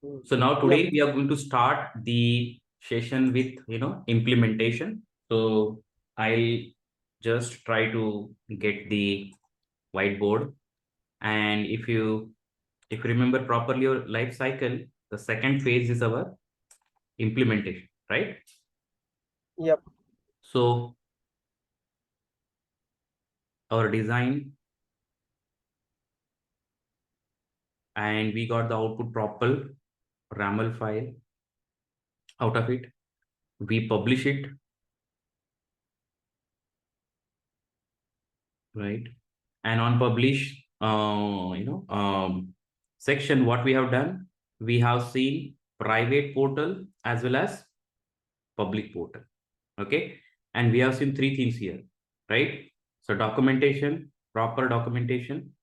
So now Yep. today we are going to start the session with implementation. So I'll just try to get the whiteboard, and if you remember properly your life cycle, the second phase is our implementation, right? Yep. So our design, and we got the output proper RAML file out of it. We publish it, right? And on publish section, what we have done, we have seen private portal as well as public portal. Okay, and we have seen three things here, right? So documentation, proper documentation,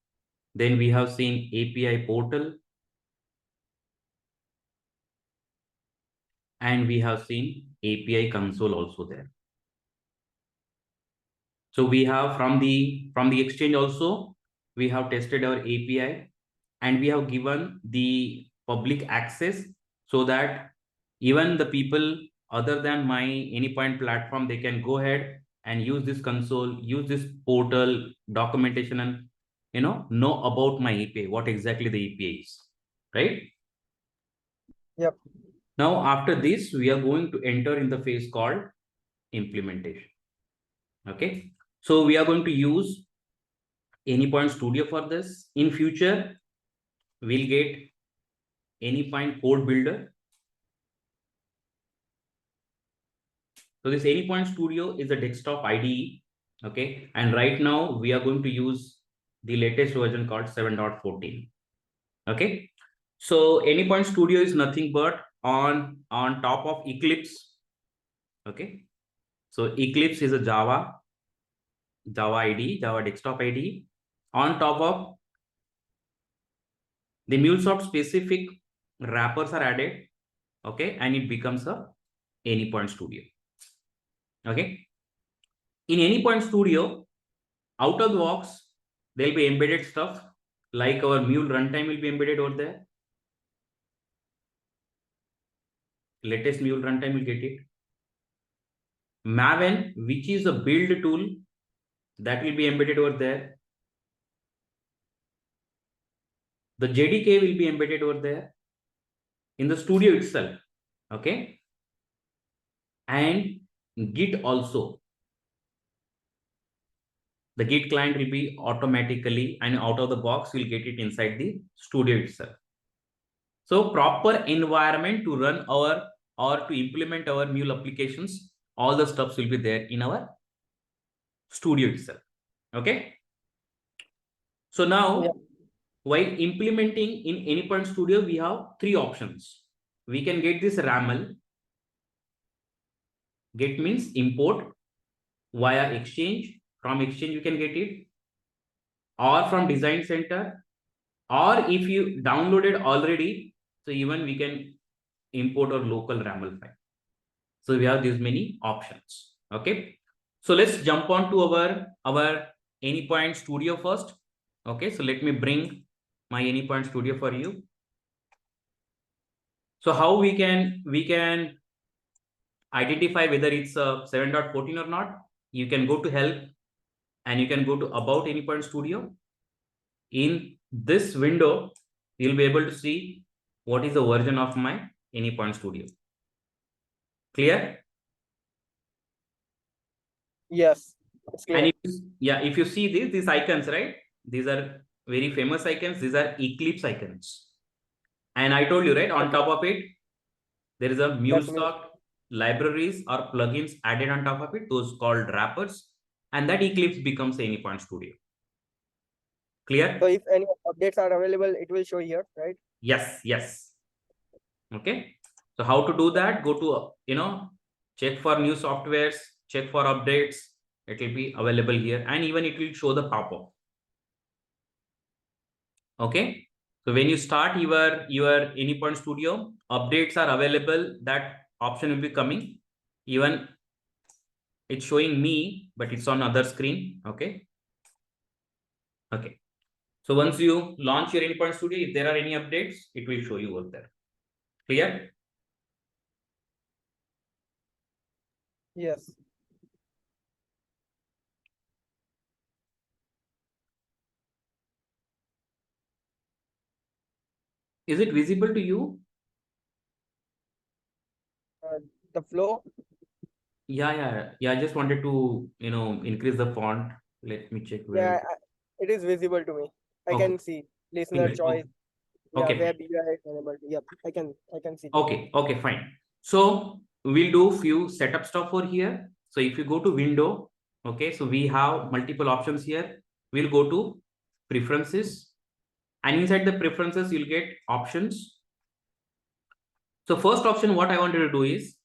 then we have seen API portal, and we have seen API console also there. So we have from the exchange also, we have tested our API, and we have given the public access, so that even the people other than my Anypoint platform, they can go ahead and use this console, use this portal documentation, and know about my API, what exactly the API is, right? Yep. Now after this, we are going to enter in the phase called implementation. Okay, so we are going to use Anypoint Studio for this. In future, we'll get Anypoint Code Builder. So this Anypoint Studio is a desktop IDE. Okay, and right now we are going to use the latest version called 7.14. Okay, so Anypoint Studio is nothing but on top of Eclipse. Okay, so Eclipse is a Java IDE, Java desktop IDE. On top of the MuleSoft specific wrappers are added. Okay, and it becomes a Anypoint Studio. Okay, in Anypoint Studio, out of the box, there'll be embedded stuff like our Mule runtime will be embedded over there. Latest Mule runtime will get it. Maven, which is a build tool, that will be embedded over there. The JDK will be embedded over there in the studio itself. Okay, and Git also. The Git client will be automatically and out of the box, we'll get it inside the studio itself. So proper environment to run our or to implement our Mule applications, all the stuffs will be there in our studio itself. Okay. So now, Yep. while implementing in Anypoint Studio, we have three options. We can get this RAML. Get means import via Exchange. From Exchange, you can get it, or from Design Center, or if you downloaded already, so even we can import our local RAML file. So we have these many options. Okay, so let's jump on to our Anypoint Studio first. Okay, so let me bring my Anypoint Studio for you. So how we can identify whether it's a 7.14 or not? You can go to help, and you can go to about Anypoint Studio. In this window, you'll be able to see what is the version of my Anypoint Studio. Clear? Yes. It's And clear. if you see these icons, right? These are very famous icons. These are Eclipse icons. And I told you, right, on top of it, there is a That's me. MuleSoft libraries or plugins added on top of it, those called wrappers. And that Eclipse becomes Anypoint Studio. Clear? So if any updates are available, it will show here, right? Yes, yes. Okay. So how to do that? Go to, check for new softwares, check for updates. It will be available here, and even it will show the pop-up. Okay. So when you start your Anypoint Studio, updates are available. That option will be coming. Even it's showing me, but it's on other screen. Okay. Okay. So once you launch your Anypoint Studio, if there are any updates, it will show you over there. Clear? Yes. Is it visible to you? The flow. Yeah. I just wanted to, increase the font. Let me check where Yeah, it. it is visible to me. I Okay. can see listener choice. Yeah, Okay. web UI enabled. Yep, I can see that. Okay, fine. So we'll do few setup stuff over here. So if you go to window, okay, so we have multiple options here. We'll go to preferences, and inside the preferences, you'll get options. So first option, what I wanted to do is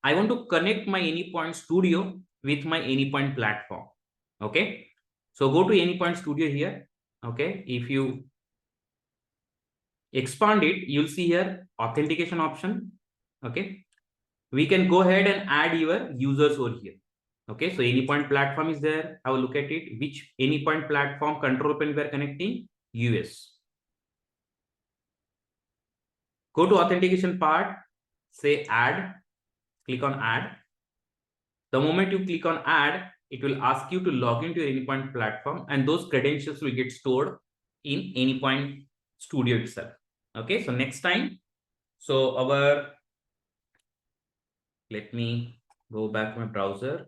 I want to connect my Anypoint Studio with my Anypoint platform. Okay. So go to Anypoint Studio here. Okay. If you expand it, you'll see here authentication option. Okay. We can go ahead and add your users over here. Okay. So Anypoint platform is there. Have a look at it. Which Anypoint platform control plane we are connecting? US. Go to authentication part, say add, click on add. The moment you click on add, it will ask you to log into your Anypoint platform, and those credentials will get stored in Anypoint Studio itself. Okay, so next time, so let me go back to my browser.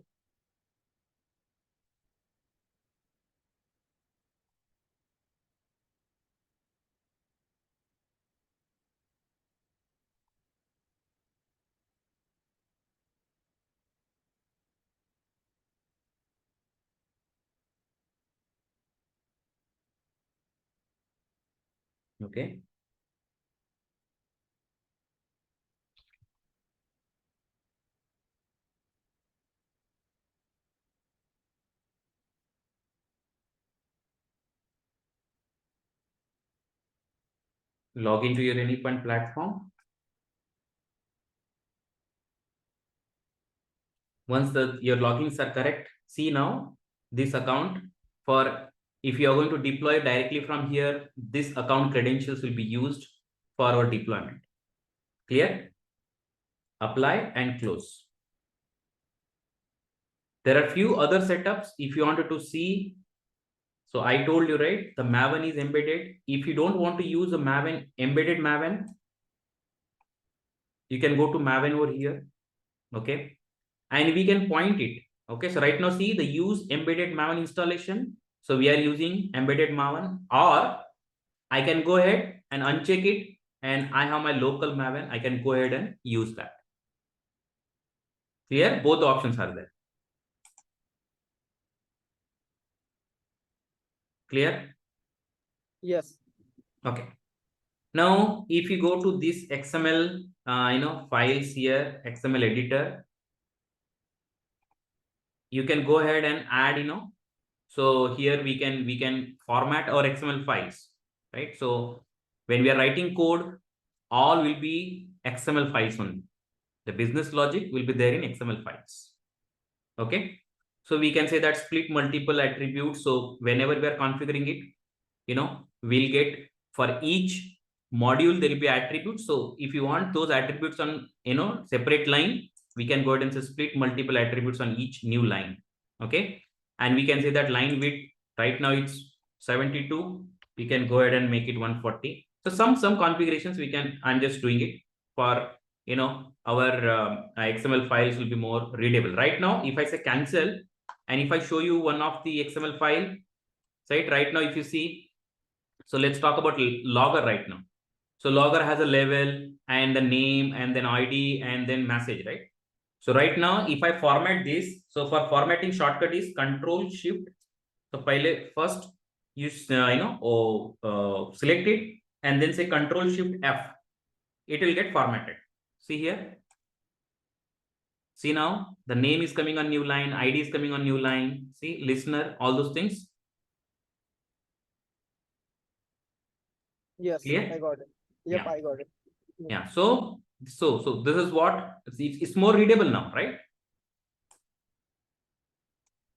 Okay. Log into your Anypoint platform. Once your logins are correct, see now this account, for if you are going to deploy directly from here, this account credentials will be used for our deployment. Clear? Apply and close. There are few other setups if you wanted to see. So I told you, right, the Maven is embedded. If you don't want to use a Maven, embedded Maven, you can go to Maven over here. Okay. And we can point it. Okay. So right now, see the use embedded Maven installation. So we are using embedded Maven, or I can go ahead and uncheck it, and I have my local Maven. I can go ahead and use that. Clear? Both the options are there. Clear? Yes. Okay. Now, if you go to this XML, files here, XML editor, you can go ahead and add, so here we can format our XML files, right? So when we are writing code, all will be XML files only. The business logic will be there in XML files. Okay. So we can say that split multiple attributes. So whenever we are configuring it, we'll get for each module, there will be attributes. So if you want those attributes on, separate line, we can go ahead and say split multiple attributes on each new line. Okay. And we can say that line width, right now it's 72. We can go ahead and make it 140. So some configurations I'm just doing it for, our XML files will be more readable. Right now, if I say cancel, and if I show you one of the XML file, right now, if you see, so let's talk about logger right now. So logger has a level and the name and then ID and then message, right? So right now, if I format this, so for formatting shortcut is Control Shift. So first you select it and then say Control Shift F. It will get formatted. See here. See now the name is coming on new line, ID is coming on new line. See listener, all those things. Yes. Clear? I got it. Yep, Yeah. I got it. Yeah. So this is what it's more readable now, right?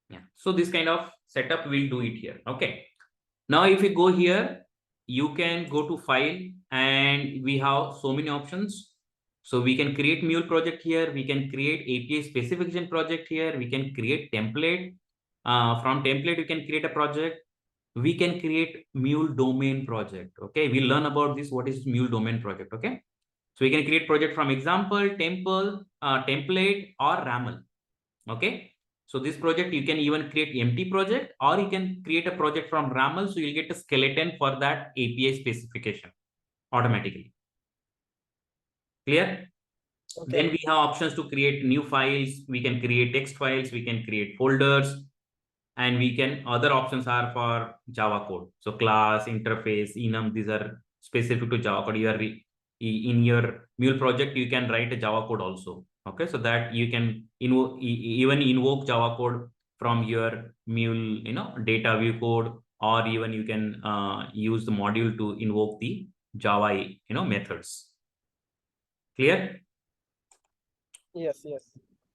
Yeah. So this kind of setup we'll do it here. Okay. Now if you go here, you can go to file and we have so many options. So we can create Mule project here. We can create API specification project here. We can create template. From template, you can create a project. We can create Mule domain project. Okay, we'll learn about this. What is Mule domain project? Okay, so we can create project from example, template, or RAML. Okay, so this project you can even create empty project, or you can create a project from RAML. So you'll get a skeleton for that API specification automatically. Clear? Okay. Then we have options to create new files. We can create text files. We can create folders. And we can, other options are for Java code. So class, interface, enum, these are specific to Java code. You are in your Mule project, you can write a Java code also. Okay, so that you can even invoke Java code from your Mule, data view code, or even you can use the module to invoke the Java, methods. Clear? Yes, yes.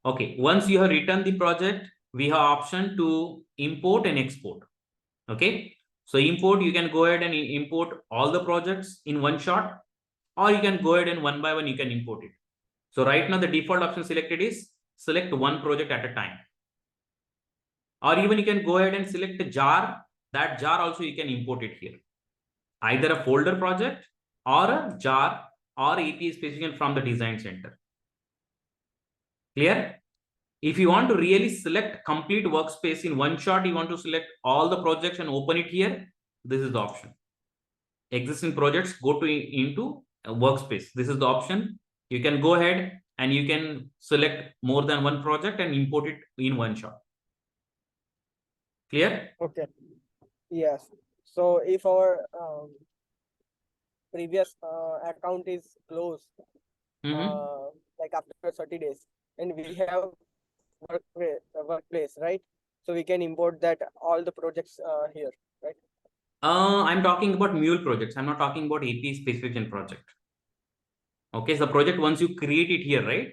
Okay, once you have written the project, we have option to import and export. Okay, so import, you can go ahead and import all the projects in one shot, or you can go ahead and one by one you can import it. So right now the default option selected is select one project at a time, or even you can go ahead and select a jar. That jar also you can import it here, either a folder project or a jar or API specification from the design center. Clear? If you want to really select complete workspace in one shot, you want to select all the projects and open it here, this is the option. Existing projects, go to into a workspace. This is the option. You can go ahead and you can select more than one project and import it in one shot. Clear? Okay. Yes. So if our previous account is closed, like after 30 days, and we have workplace, right? So we can import that all the projects here, right? I'm talking about Mule projects. I'm not talking about API specification project. Okay, so the project once you create it here, right?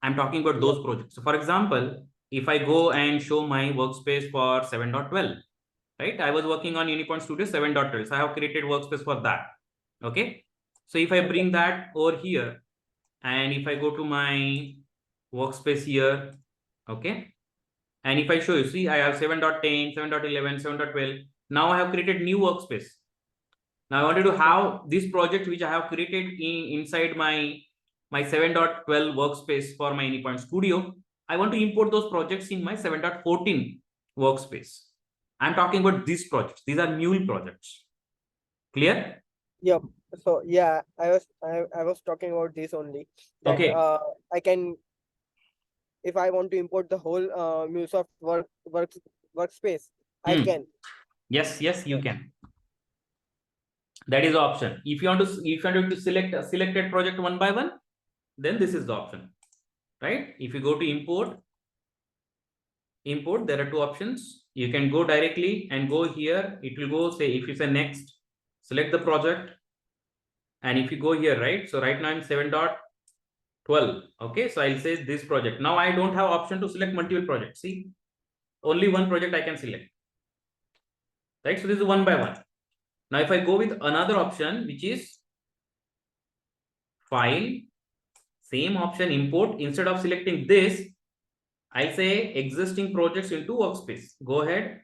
I'm talking about those projects. So for example, if I go and show my workspace for 7.12, right? I was working on Anypoint Studio 7.12. So I have created workspace for that. Okay. So if I bring that over here, and if I go to my workspace here, okay. And if I show you, see, I have 7.10, 7.11, 7.12. Now I have created new workspace. Now I wanted to have this project which I have created inside my 7.12 workspace for my Anypoint Studio. I want to import those projects in my 7.14 workspace. I'm talking about these projects. These are Mule projects. Clear? Yep. So yeah, I was talking about this only. That, okay. I can, if I want to import the whole MuleSoft workspace, I can. Yes, you can. That is the option. If you want to select a selected project one by one, then this is the option, right? If you go to import, there are two options. You can go directly and go here. It will go, say, if you say next, select the project. And if you go here, right? So right now I'm 7.12. Okay, so I'll say this project. Now I don't have option to select multiple projects. See, only one project I can select. Right? So this is one by one. Now if I go with another option, which is file, same option, import, instead of selecting this, I say existing projects into workspace. Go ahead.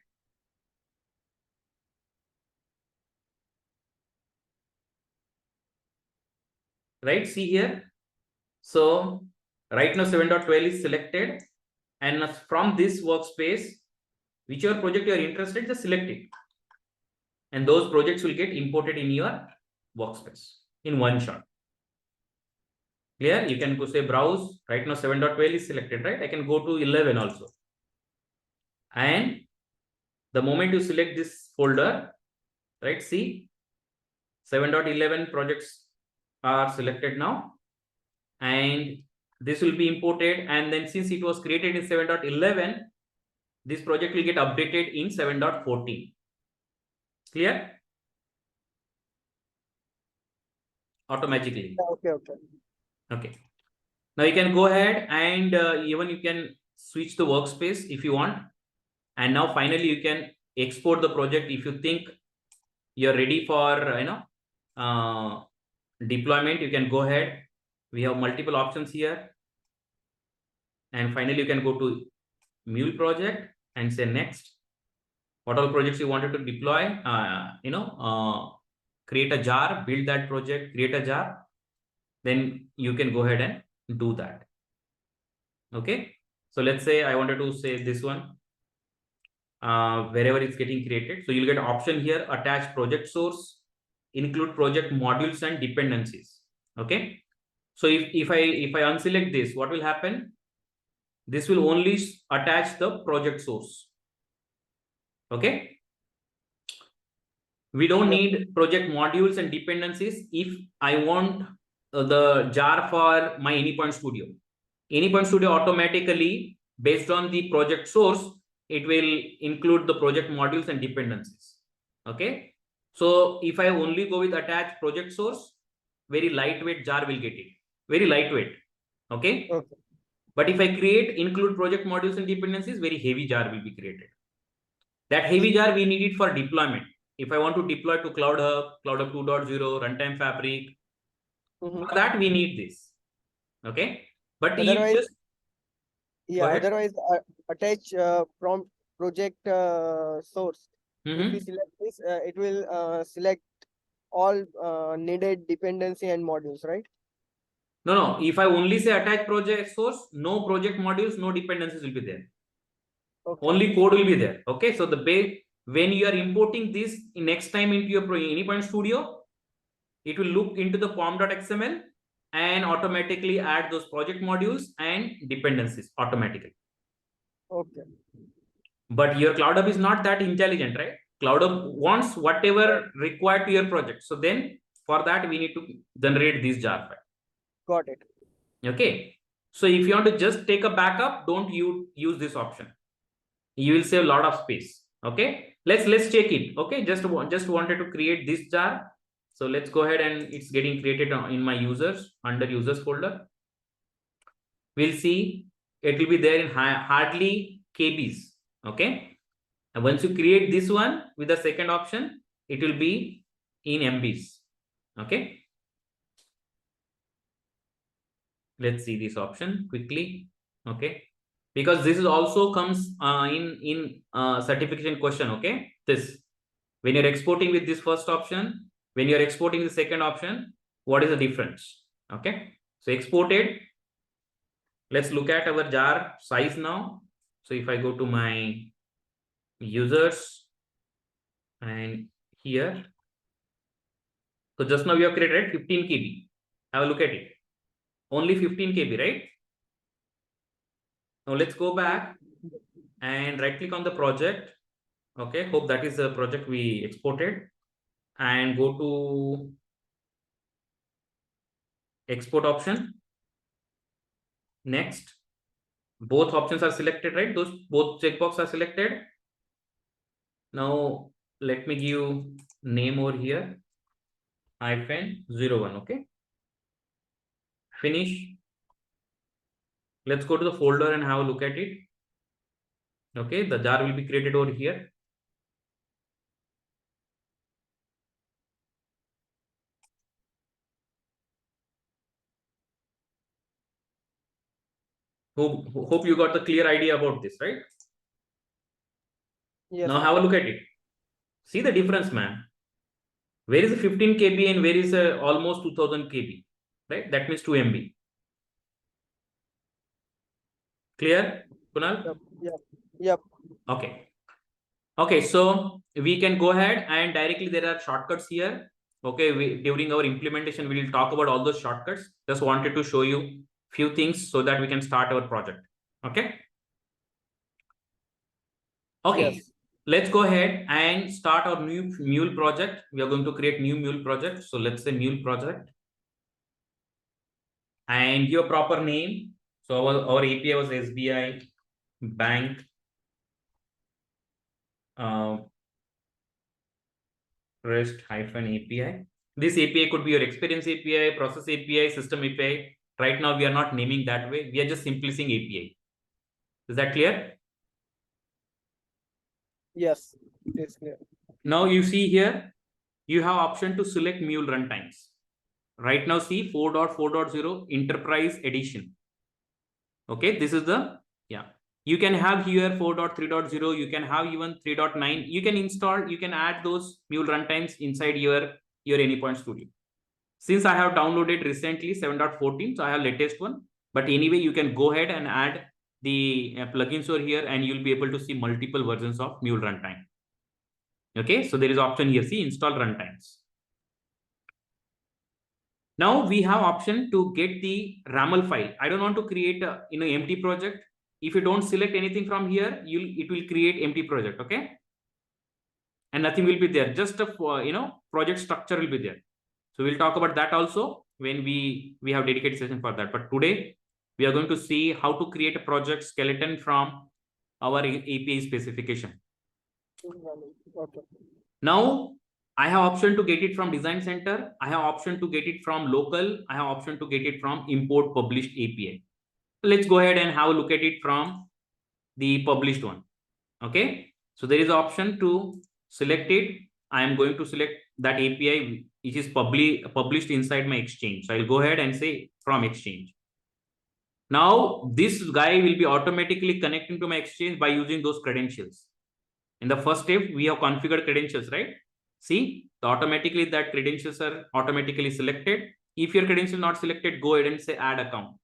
Right, see here. So right now 7.12 is selected, and from this workspace, whichever project you are interested, just select it. And those projects will get imported in your workspace in one shot. Clear? You can go say browse. Right now 7.12 is selected, right? I can go to 11 also. And the moment you select this folder, right? See, 7.11 projects are selected now. And this will be imported. And then since it was created in 7.11, this project will get updated in 7.14. Clear? Automatically. Okay. Now you can go ahead and even you can switch the workspace if you want. And now finally you can export the project if you think you're ready for deployment. You can go ahead. We have multiple options here. And finally, you can go to Mule project and say next. What all projects you wanted to deploy, create a jar, build that project, create a jar. Then you can go ahead and do that. Okay. So let's say I wanted to say this one, wherever it's getting created. So you'll get option here, attach project source, include project modules and dependencies. Okay. So if I unselect this, what will happen? This will only attach the project source. Okay. We don't need project modules and dependencies if I want the jar for my Anypoint Studio. Anypoint Studio automatically, based on the project source, it will include the project modules and dependencies. Okay. So if I only go with attach project source, very lightweight jar will get it. Very lightweight. Okay. Okay. But if I create include project modules and dependencies, very heavy jar will be created. That heavy jar we need it for deployment. If I want to deploy to Cloud Hub 2.0, Runtime Fabric, for that we need this. Okay. But Otherwise, just otherwise attach from project source. If we select this, it will select all needed dependency and modules, right? No. If I only say attach project source, no project modules, no dependencies will be there. Okay. Only code will be there. Okay. So the base, when you are importing this next time into your Anypoint Studio, it will look into the POM.xml and automatically add those project modules and dependencies automatically. Okay. But your Cloud Hub is not that intelligent, right? Cloud Hub wants whatever required to your project. So then for that, we need to generate this jar file. Got it. Okay. So if you want to just take a backup, don't use this option. You will save a lot of space. Okay. Let's check it. Okay. Just wanted to create this jar. So let's go ahead and it's getting created in my users under users folder. We'll see it will be there in hardly KBs. Okay. And once you create this one with the second option, it will be in MBs. Okay. Let's see this option quickly. Okay. Because this is also comes in certification question. Okay. This, when you're exporting with this first option, when you're exporting the second option, what is the difference? Okay. So exported. Let's look at our jar size now. So if I go to my users and here, so just now we have created 15 KB. Have a look at it. Only 15 KB, right? Now let's go back and right click on the project. Okay, hope that is the project we exported, and go to export option. Next, both options are selected, right? Those both checkbox are selected. Now let me give name over here, -01. Okay, finish. Let's go to the folder and have a look at it. Okay, the jar will be created over here. Hope you got the clear idea about this, right? Yes. Now have a look at it. See the difference, man. Where is the 15 KB and where is almost 2000 KB, right? That means 2 MB. Clear, Kunal? Yep. Okay. Okay, so we can go ahead and directly there are shortcuts here. Okay, during our implementation, we will talk about all those shortcuts. Just wanted to show you few things so that we can start our project. Okay. Okay. Yes. Let's go ahead and start our new Mule project. We are going to create new Mule project. So let's say Mule project and your proper name. So our API was SBI Bank REST-API. This API could be your experience API, process API, system API. Right now, we are not naming that way. We are just simply saying API. Is that clear? Yes, it's clear. Now you see here, you have option to select Mule runtimes. Right now, see 4.4.0 enterprise edition. Okay, this is the, yeah. You can have here 4.3.0. You can have even 3.9. You can install, you can add those Mule runtimes inside your Anypoint Studio. Since I have downloaded recently 7.14, so I have latest one. But anyway, you can go ahead and add the plugins over here, and you'll be able to see multiple versions of Mule runtime. Okay, so there is option here, see install runtimes. Now we have option to get the RAML file. I don't want to create a empty project. If you don't select anything from here, it will create empty project. Okay, and nothing will be there. Just a project structure will be there. So we'll talk about that also when we have dedicated session for that. But today we are going to see how to create a project skeleton from our API specification. Okay. Now I have option to get it from design center. I have option to get it from local. I have option to get it from import published API. Let's go ahead and have a look at it from the published one. Okay. So there is an option to select it. I am going to select that API which is published inside my Exchange. So I'll go ahead and say from Exchange. Now this guy will be automatically connecting to my Exchange by using those credentials. In the first step, we have configured credentials, right? See, automatically that credentials are automatically selected. If your credential not selected, go ahead and say add account.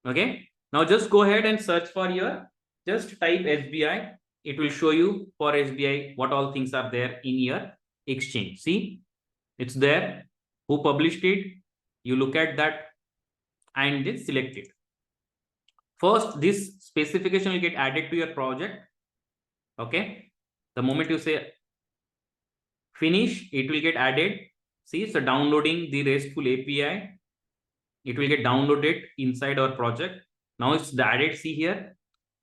Okay. Now just go ahead and search for just type SBI. It will show you for SBI what all things are there in your Exchange. See, it's there. Who published it? You look at that and then select it. First, this specification will get added to your project. Okay. The moment you say finish, it will get added. See, so downloading the RESTful API. It will get downloaded inside our project. Now it's added. See here.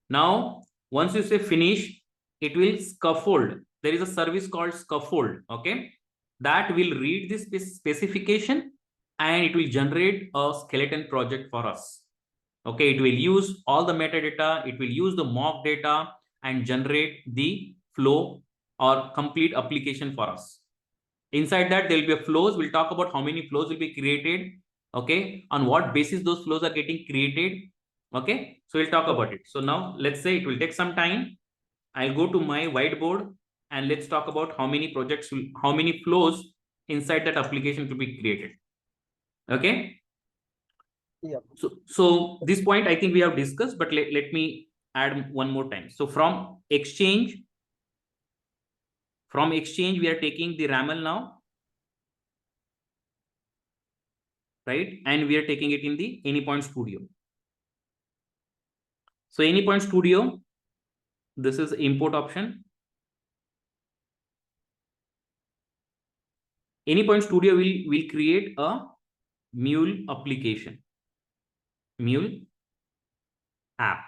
Now, once you say finish, it will scaffold. There is a service called scaffold. Okay. That will read this specification and it will generate a skeleton project for us. Okay. It will use all the metadata. It will use the mock data and generate the flow or complete application for us. Inside that, there will be a flows. We'll talk about how many flows will be created. Okay. On what basis those flows are getting created. Okay. So we'll talk about it. So now let's say it will take some time. I'll go to my whiteboard and let's talk about how many how many flows inside that application to be created. Okay. Yeah. So this point I think we have discussed, but let me add one more time. So from Exchange, we are taking the RAML now. Right? And we are taking it in the Anypoint Studio. So Anypoint Studio, this is import option. Anypoint Studio will create a Mule application, Mule app.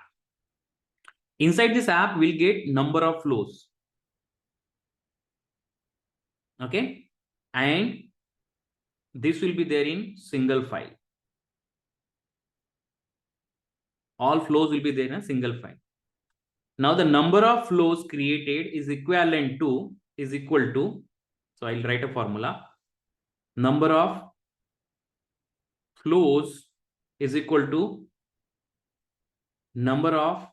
Inside this app, we'll get number of flows. Okay. And this will be there in single file. All flows will be there in a single file. Now the number of flows created is equal to, so I'll write a formula. Number of flows is equal to number of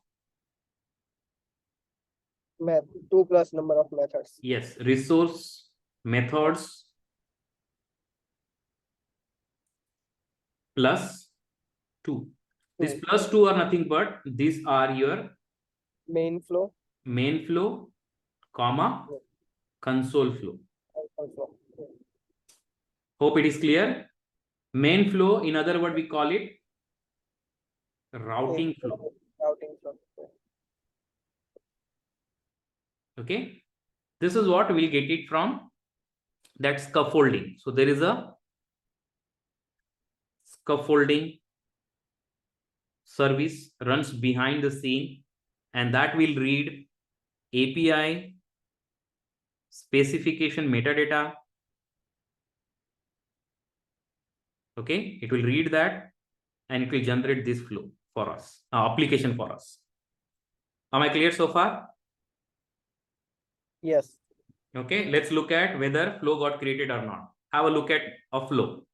2 plus number of methods. Yes, resource methods plus 2. This plus 2 are nothing but these are your main flow, comma, console flow. Hope it is clear. Main flow, in other words, we call it routing flow. Okay. This is what we'll get it from that scaffolding. So there is a scaffolding service runs behind the scene, and that will read API specification metadata. Okay, it will read that and it will generate this flow for us, application for us. Am I clear so far? Yes. Okay, let's look at whether flow got created or not. have a look at a flow.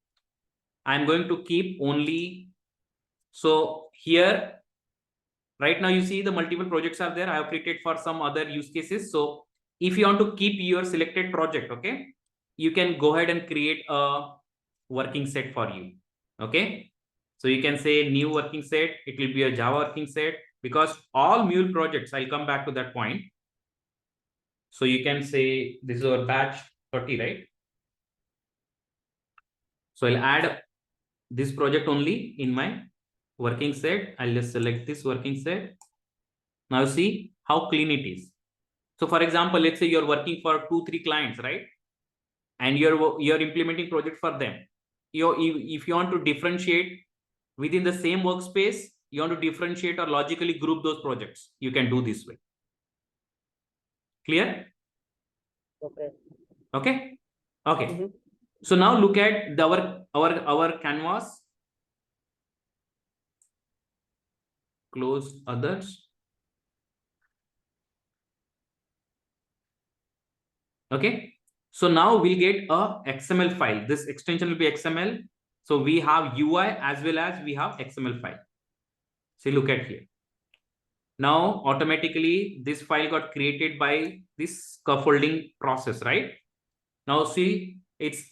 I'm going to keep only, so here, right now you see the multiple projects are there. I have created for some other use cases. So if you want to keep your selected project, okay, you can go ahead and create a working set for you. Okay. So you can say new working set. It will be a Java working set, because all Mule projects, I'll come back to that point. So you can say this is our batch 30, right? So I'll add this project only in my working set. I'll just select this working set. Now see how clean it is. So for example, let's say you're working for 2-3 clients, right? And you're implementing project for them. If you want to differentiate within the same workspace, you want to differentiate or logically group those projects, you can do this way. Clear? Okay. Okay. Okay. So now look at our canvas. Close others. Okay. So now we'll get a XML file. This extension will be XML. So we have UI as well as we have XML file. So look at here. Now automatically this file got created by this scaffolding process, right? Now see, it's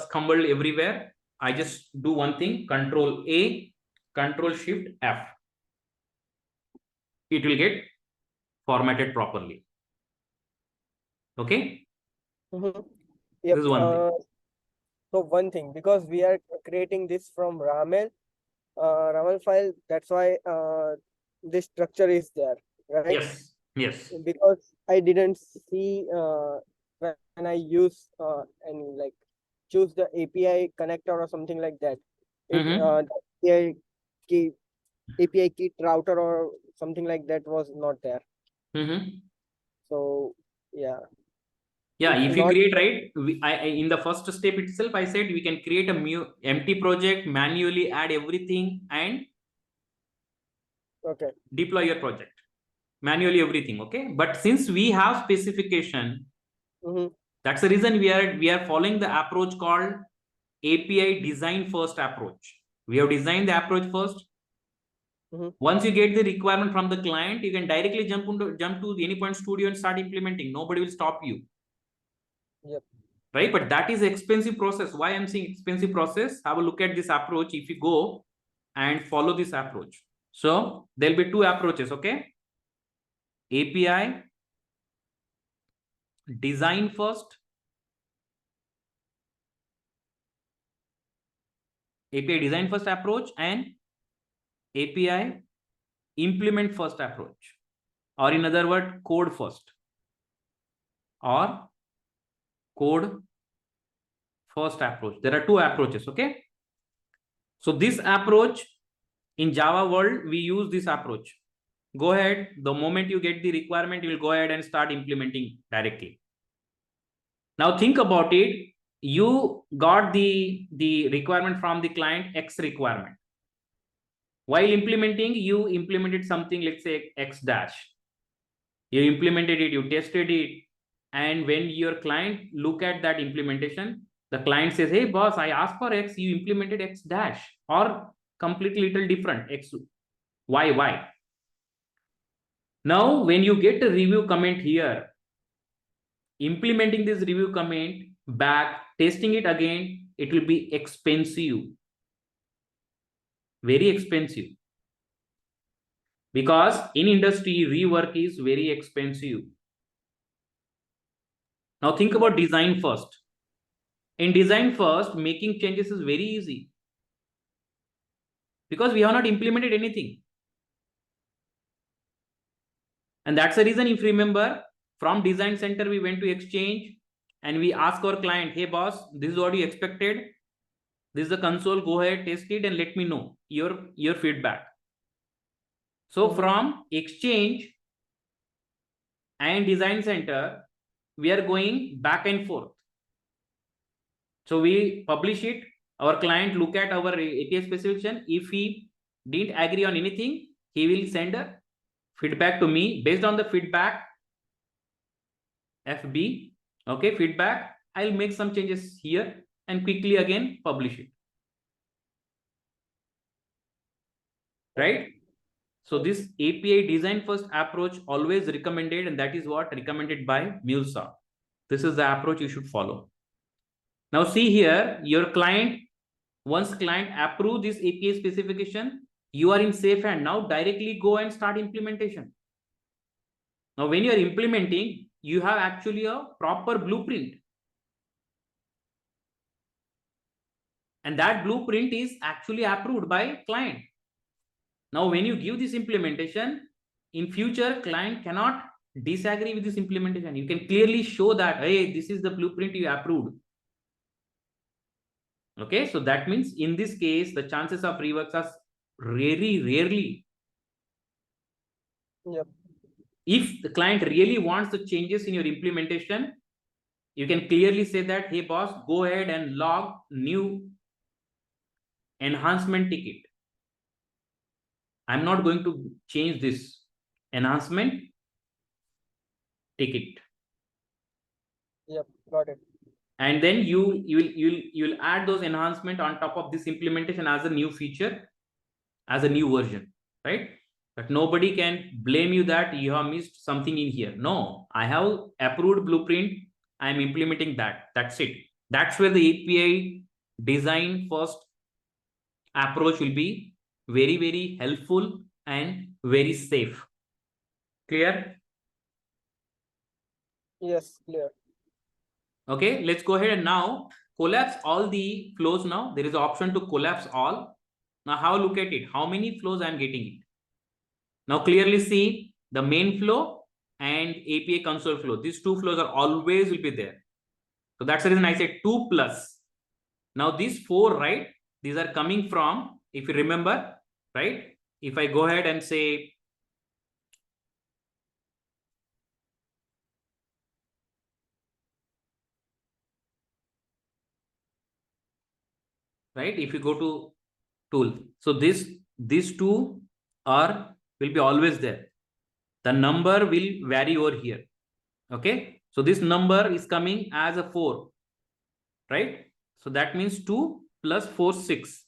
scumbled everywhere. I just do one thing, Control A, Control Shift F. It will get formatted properly. Okay. Yep. This is one thing. So one thing, because we are creating this from RAML file, that's why this structure is there, right? Yes. Yes. Because I didn't see when I use any like choose the API connector or something like that. API key router or something like that was not there. So yeah. Yeah, if you create, right, in the first step itself, I said we can create a empty project, manually add everything and deploy your project. Manually everything, okay? But since we have specification, that's the reason we are following the approach called API design first approach. We have designed the approach first. Once you get the requirement from the client, you can directly jump to the Anypoint Studio and start implementing. Nobody will stop you. Yep. Right? But that is expensive process. Why I'm saying expensive process? Have a look at this approach. If you go and follow this approach. So there'll be two approaches, okay? API design first. API design first approach and API implement first approach. Or in other words, code first. Or code first approach. There are two approaches, okay? So this approach in Java world, we use this approach. Go ahead. The moment you get the requirement, you will go ahead and start implementing directly. Now think about it. You got the requirement from the client, X requirement. While implementing, you implemented something, let's say X dash. You implemented it, you tested it. And when your client look at that implementation, the client says, hey boss, I asked for X, you implemented X dash, or completely little different, X, Y. Now, when you get a review comment here, implementing this review comment back, testing it again, it will be expensive. Very expensive. Because in industry, rework is very expensive. Now think about design first. In design first, making changes is very easy. Because we have not implemented anything. And that's the reason, if you remember, from design center, we went to Exchange and we asked our client, hey boss, this is what you expected. This is the console, go ahead, test it and let me know your feedback. So from Exchange and design center, we are going back and forth. So we publish it, our client look at our API specification. If he didn't agree on anything, he will send a feedback to me. Based on the feedback, FB, okay, feedback, I'll make some changes here and quickly again publish it. Right? So this API design first approach always recommended, and that is what recommended by MuleSoft. This is the approach you should follow. Now see here, your client, once client approve this API specification, you are in safe hand. Now directly go and start implementation. Now when you are implementing, you have actually a proper blueprint. And that blueprint is actually approved by client. Now, when you give this implementation, in future, client cannot disagree with this implementation. You can clearly show that, hey, this is the blueprint you approved. Okay, so that means in this case, the chances of reworks are very rarely. Yep. If the client really wants the changes in your implementation, you can clearly say that, hey, boss, go ahead and log new enhancement ticket. I'm not going to change this enhancement ticket. Yep, got it. And then you'll add those enhancement on top of this implementation as a new feature, as a new version, right? But nobody can blame you that you have missed something in here. No, I have approved blueprint. I'm implementing that. That's it. That's where the API design first approach will be very, very helpful and very safe. Clear? Yes, clear. Okay, let's go ahead and now collapse all the flows. Now there is an option to collapse all. Now how look at it? How many flows I'm getting it? Now clearly see the main flow and API console flow. These two flows are always will be there. So that's the reason I said 2 plus. Now these 4, right? These are coming from, if you remember, right? If I go ahead and say, right? If you go to tool, so these two will be always there. The number will vary over here. Okay, so this number is coming as a 4, right? So that means 2 plus 4, 6.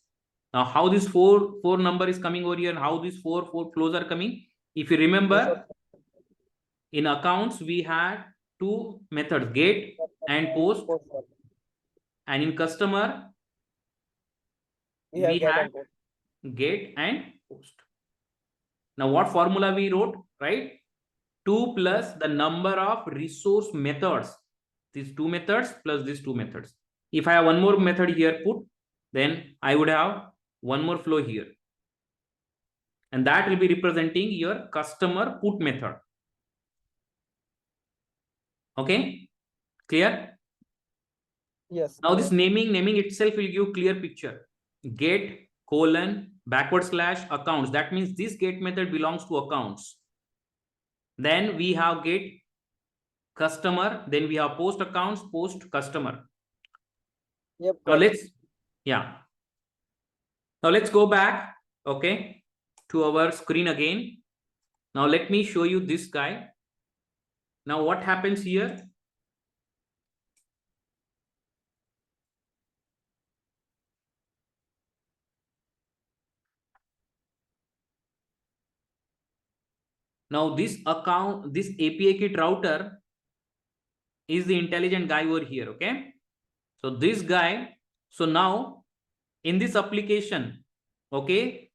Now how this 4 number is coming over here and how these 4 flows are coming? If you remember, in accounts we had 2 methods, get and post, and in customer we had get and post. Now what formula we wrote, right? 2 plus the number of resource methods, these 2 methods plus these 2 methods. If I have one more method here put, then I would have one more flow here, and that will be representing your customer put method. Okay, clear? Yes. Now this naming itself will give clear picture. Get colon / accounts. That means this get method belongs to accounts. Then we have get customer. Then we have post accounts, post customer. Yep. Now let's go back, okay, to our screen again. Now let me show you this guy. Now what happens here? Now this API kit router is the intelligent guy over here, okay? So this guy, so now in this application, okay,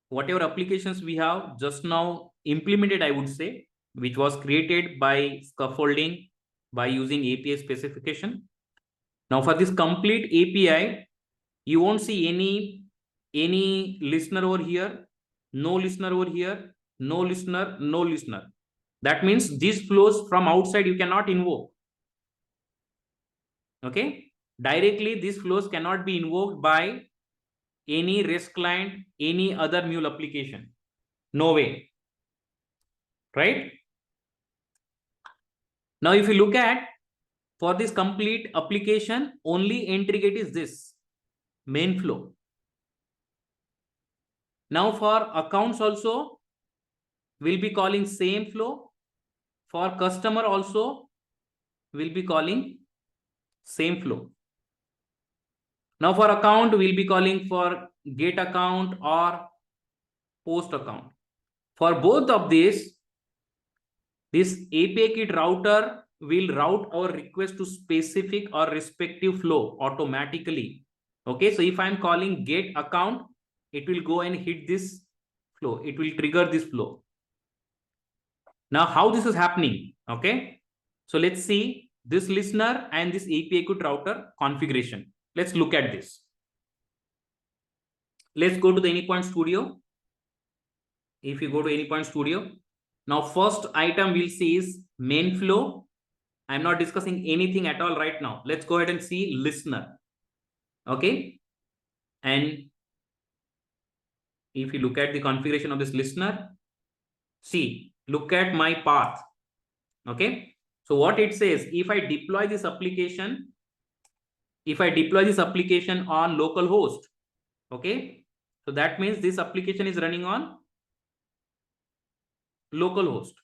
whatever applications we have just now implemented, I would say, which was created by scaffolding by using API specification. Now for this complete API, you won't see any listener over here, no listener over here, no listener, no listener. That means these flows from outside you cannot invoke. Okay, directly these flows cannot be invoked by any REST client, any other Mule application. No way. Right? Now, if you look at for this complete application, only entry get is this main flow. Now, for accounts also, we'll be calling same flow. For customer also, we'll be calling same flow. Now for account, we'll be calling for get account or post account. For both of these, this API kit router will route our request to specific or respective flow automatically. Okay, so if I'm calling get account, it will go and hit this flow. It will trigger this flow. Now, how this is happening? Okay, so let's see this listener and this API kit router configuration. Let's look at this. Let's go to the Anypoint Studio. If you go to Anypoint Studio, now first item we'll see is main flow. I'm not discussing anything at all right now. Let's go ahead and see listener. Okay, and if you look at the configuration of this listener, see, look at my path. Okay, so what it says, if I deploy this application on local host, okay, so that means this application is running on local host,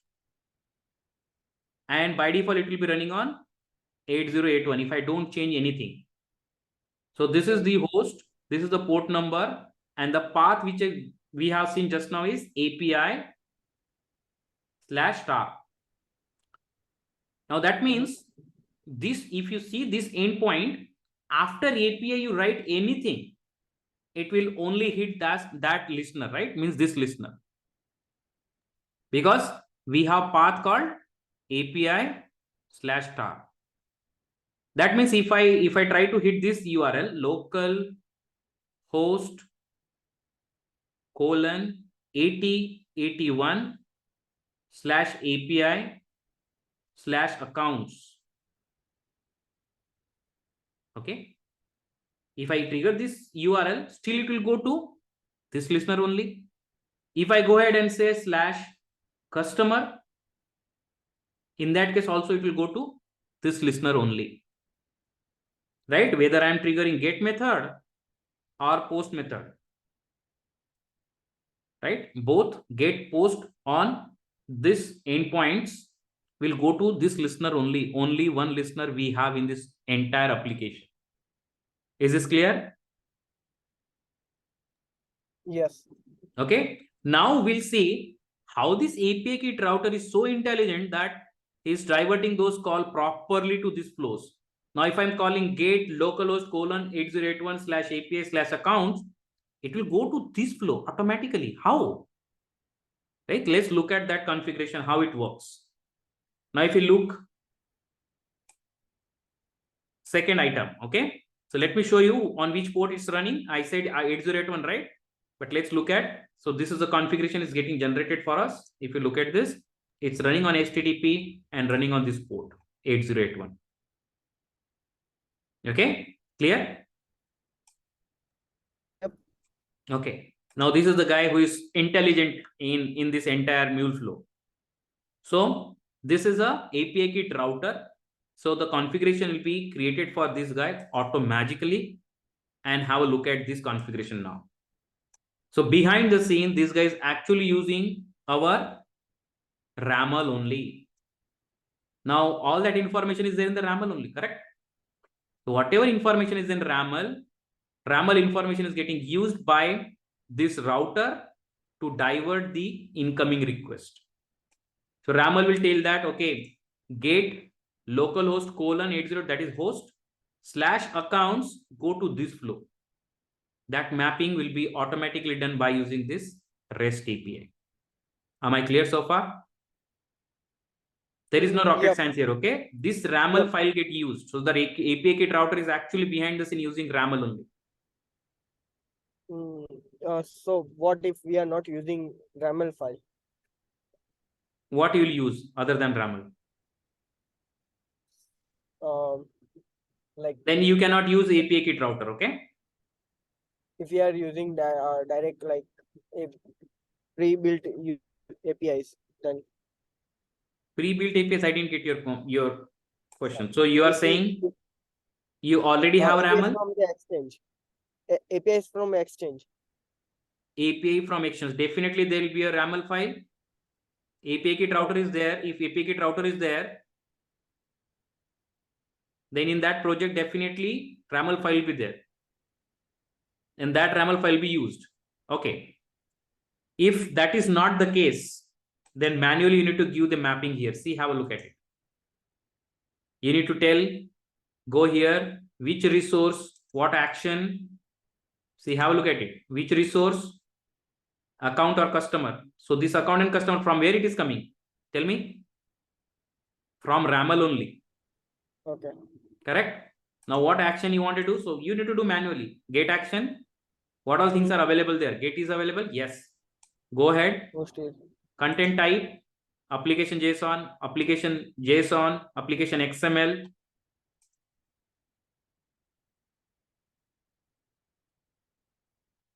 and by default it will be running on 8081 if I don't change anything. So this is the host, this is the port number, and the path which we have seen just now is API/star. Now that means this, if you see this endpoint, after API you write anything, it will only hit that listener, right? Means this listener. Because we have path called API/star. That means if I try to hit this URL, local host :8081/API/accounts. Okay. If I trigger this URL, still it will go to this listener only. If I go ahead and say /customer, in that case also it will go to this listener only. Right? Whether I am triggering get method or post method. Right? Both get post on this endpoints will go to this listener only. Only one listener we have in this entire application. Is this clear? Yes. Okay. Now we'll see how this API kit router is so intelligent that is diverting those calls properly to these flows. Now, if I'm calling get localhost :8081/API/accounts, it will go to this flow automatically. How? Right? Let's look at that configuration, how it works. Now, if you look, second item, okay? So let me show you on which port it's running. I said 8081, right? But let's look at, so this is the configuration is getting generated for us. If you look at this, it's running on HTTP and running on this port 8081. Okay, clear? Yep. Okay. Now this is the guy who is intelligent in this entire mule flow. So this is a API kit router. So the configuration will be created for this guy automatically, and have a look at this configuration now. So behind the scene, this guy is actually using our RAML only. Now all that information is there in the RAML only, correct? So whatever information is in RAML information is getting used by this router to divert the incoming request. So RAML will tell that, okay, get localhost :80, that is host, /accounts, go to this flow. That mapping will be automatically done by using this REST API. Am I clear so far? There is no rocket science here, okay? This RAML file get used. So the API kit router is actually behind the scene using RAML only. So what if we are not using RAML file? What you will use other than RAML? Like then you cannot use API kit router, okay? If we are using direct like pre-built APIs, then pre-built APIs, I didn't get your question. So you are saying you already have RAML? From the exchange. APIs from exchange. API from exchange. Definitely there will be a RAML file. API kit router is there. If API kit router is there, then in that project definitely RAML file will be there. and that RAML file be used. Okay. If that is not the case, then manually you need to give the mapping here. See, have a look at it. You need to tell, go here, which resource, what action. See, have a look at it. Which resource, account or customer. So this account and customer, from where it is coming? Tell me. From RAML only. Okay. Correct? Now what action you want to do? So you need to do manually. Get action. What all things are available there? Get is available? Yes. Go ahead. Content type, application JSON, application JSON, application XML.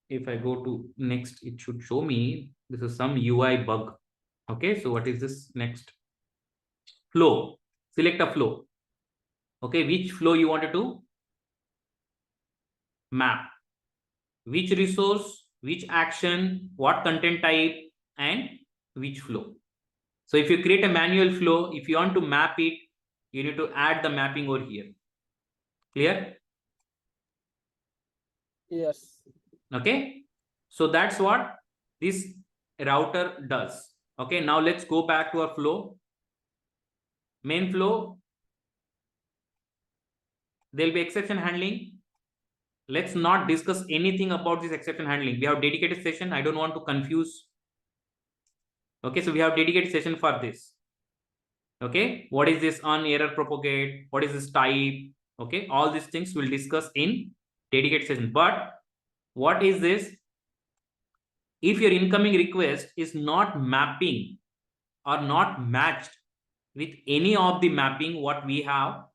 If I go to next, it should show me this is some UI bug. Okay, so what is this next? Flow. Select a flow. Okay, which flow you wanted to map? Which resource, which action, what content type, and which flow. So if you create a manual flow, if you want to map it, you need to add the mapping over here. Clear? Yes. Okay. So that's what this router does. Okay. Now let's go back to our flow. Main flow. There'll be exception handling. Let's not discuss anything about this exception handling. We have dedicated session. I don't want to confuse. Okay. So we have dedicated session for this. Okay. What is this on error propagate? What is this type? Okay. All these things we'll discuss in dedicated session. But what is this? If your incoming request is not mapping or not matched with any of the mapping what we have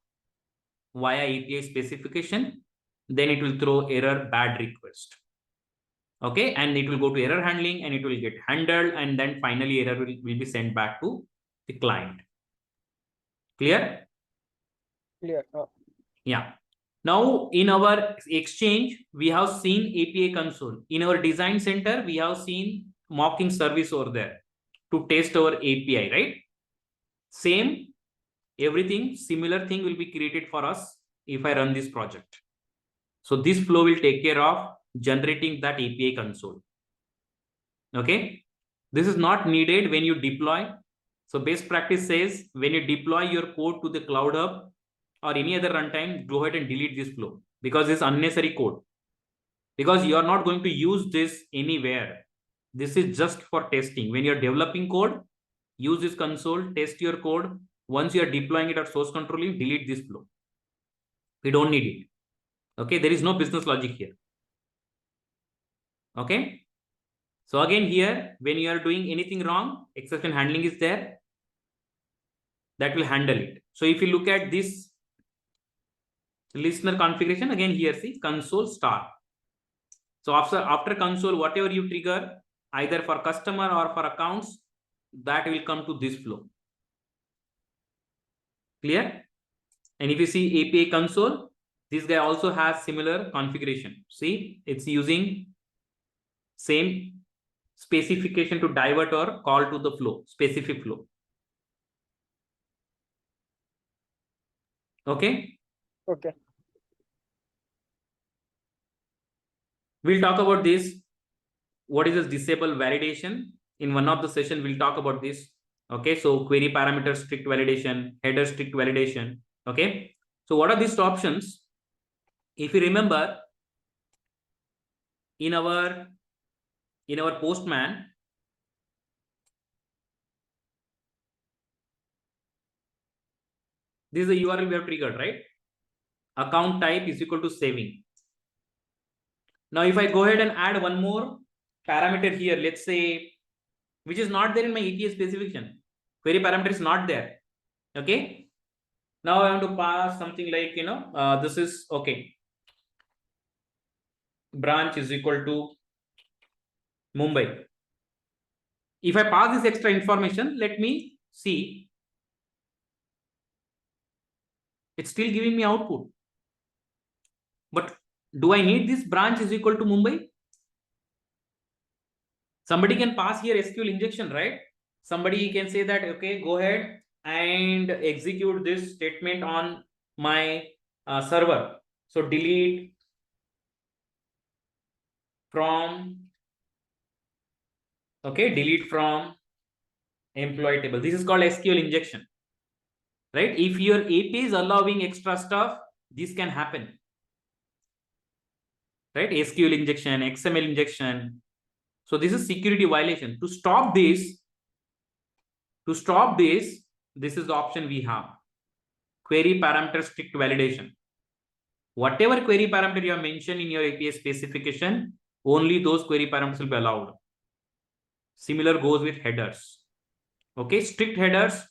via API specification, then it will throw error bad request. Okay, and it will go to error handling and it will get handled, and then finally error will be sent back to the client. Clear? Clear. Yeah. Now in our exchange, we have seen API console. In our design center, we have seen mocking service over there to test our API, right? Same, everything, similar thing will be created for us if I run this project. So this flow will take care of generating that API console. Okay. This is not needed when you deploy. So best practice says when you deploy your code to the Cloud Hub or any other runtime, go ahead and delete this flow because it's unnecessary code. Because you are not going to use this anywhere. This is just for testing. When you're developing code, use this console, test your code. Once you are deploying it at source control, you delete this flow. We don't need it. Okay, there is no business logic here. Okay. So again here, when you are doing anything wrong, exception handling is there. That will handle it. So if you look at this listener configuration, again here, see console star. So after console, whatever you trigger, either for customer or for accounts, that will come to this flow. Clear? And if you see API console, this guy also has similar configuration. See, it's using same specification to divert or call to the flow, specific flow. Okay. Okay. We'll talk about this. What is this disable validation? In one of the session, we'll talk about this. Okay. So query parameter strict validation, header strict validation. Okay. So what are these options? If you remember, in our Postman, this is the URL we have triggered, right? Account type is equal to saving. Now, if I go ahead and add one more parameter here, let's say, which is not there in my ETL specification, query parameter is not there. Okay. Now I want to pass something like, this is okay. Branch is equal to Mumbai. If I pass this extra information, let me see. It's still giving me output. But do I need this branch is equal to Mumbai? Somebody can pass here SQL injection, right? Somebody can say that, okay, go ahead and execute this statement on my server. So delete from, okay, delete from employee table. This is called SQL injection, right? If your API is allowing extra stuff, this can happen, right? SQL injection, XML injection. So this is security violation. To stop this, this is the option we have. Query parameter strict validation. Whatever query parameter you have mentioned in your API specification, only those query parameters will be allowed. Similar goes with headers. Okay, strict headers,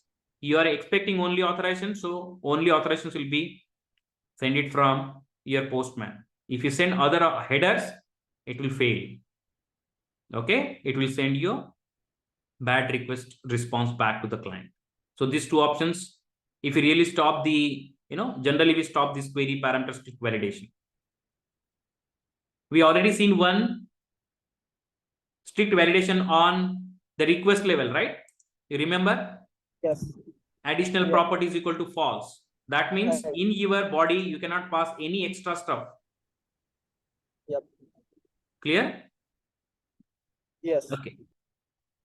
you are expecting only authorization, so only authorizations will be send it from your postman. If you send other headers, it will fail. Okay, it will send you bad request response back to the client. So these two options, if you really stop the, generally we stop this query parameter strict validation. We already seen one strict validation on the request level, right? You remember? Yes. Additional property is equal to false. That means Right. in your body, you cannot pass any extra stuff. Yep. Clear? Yes. Okay.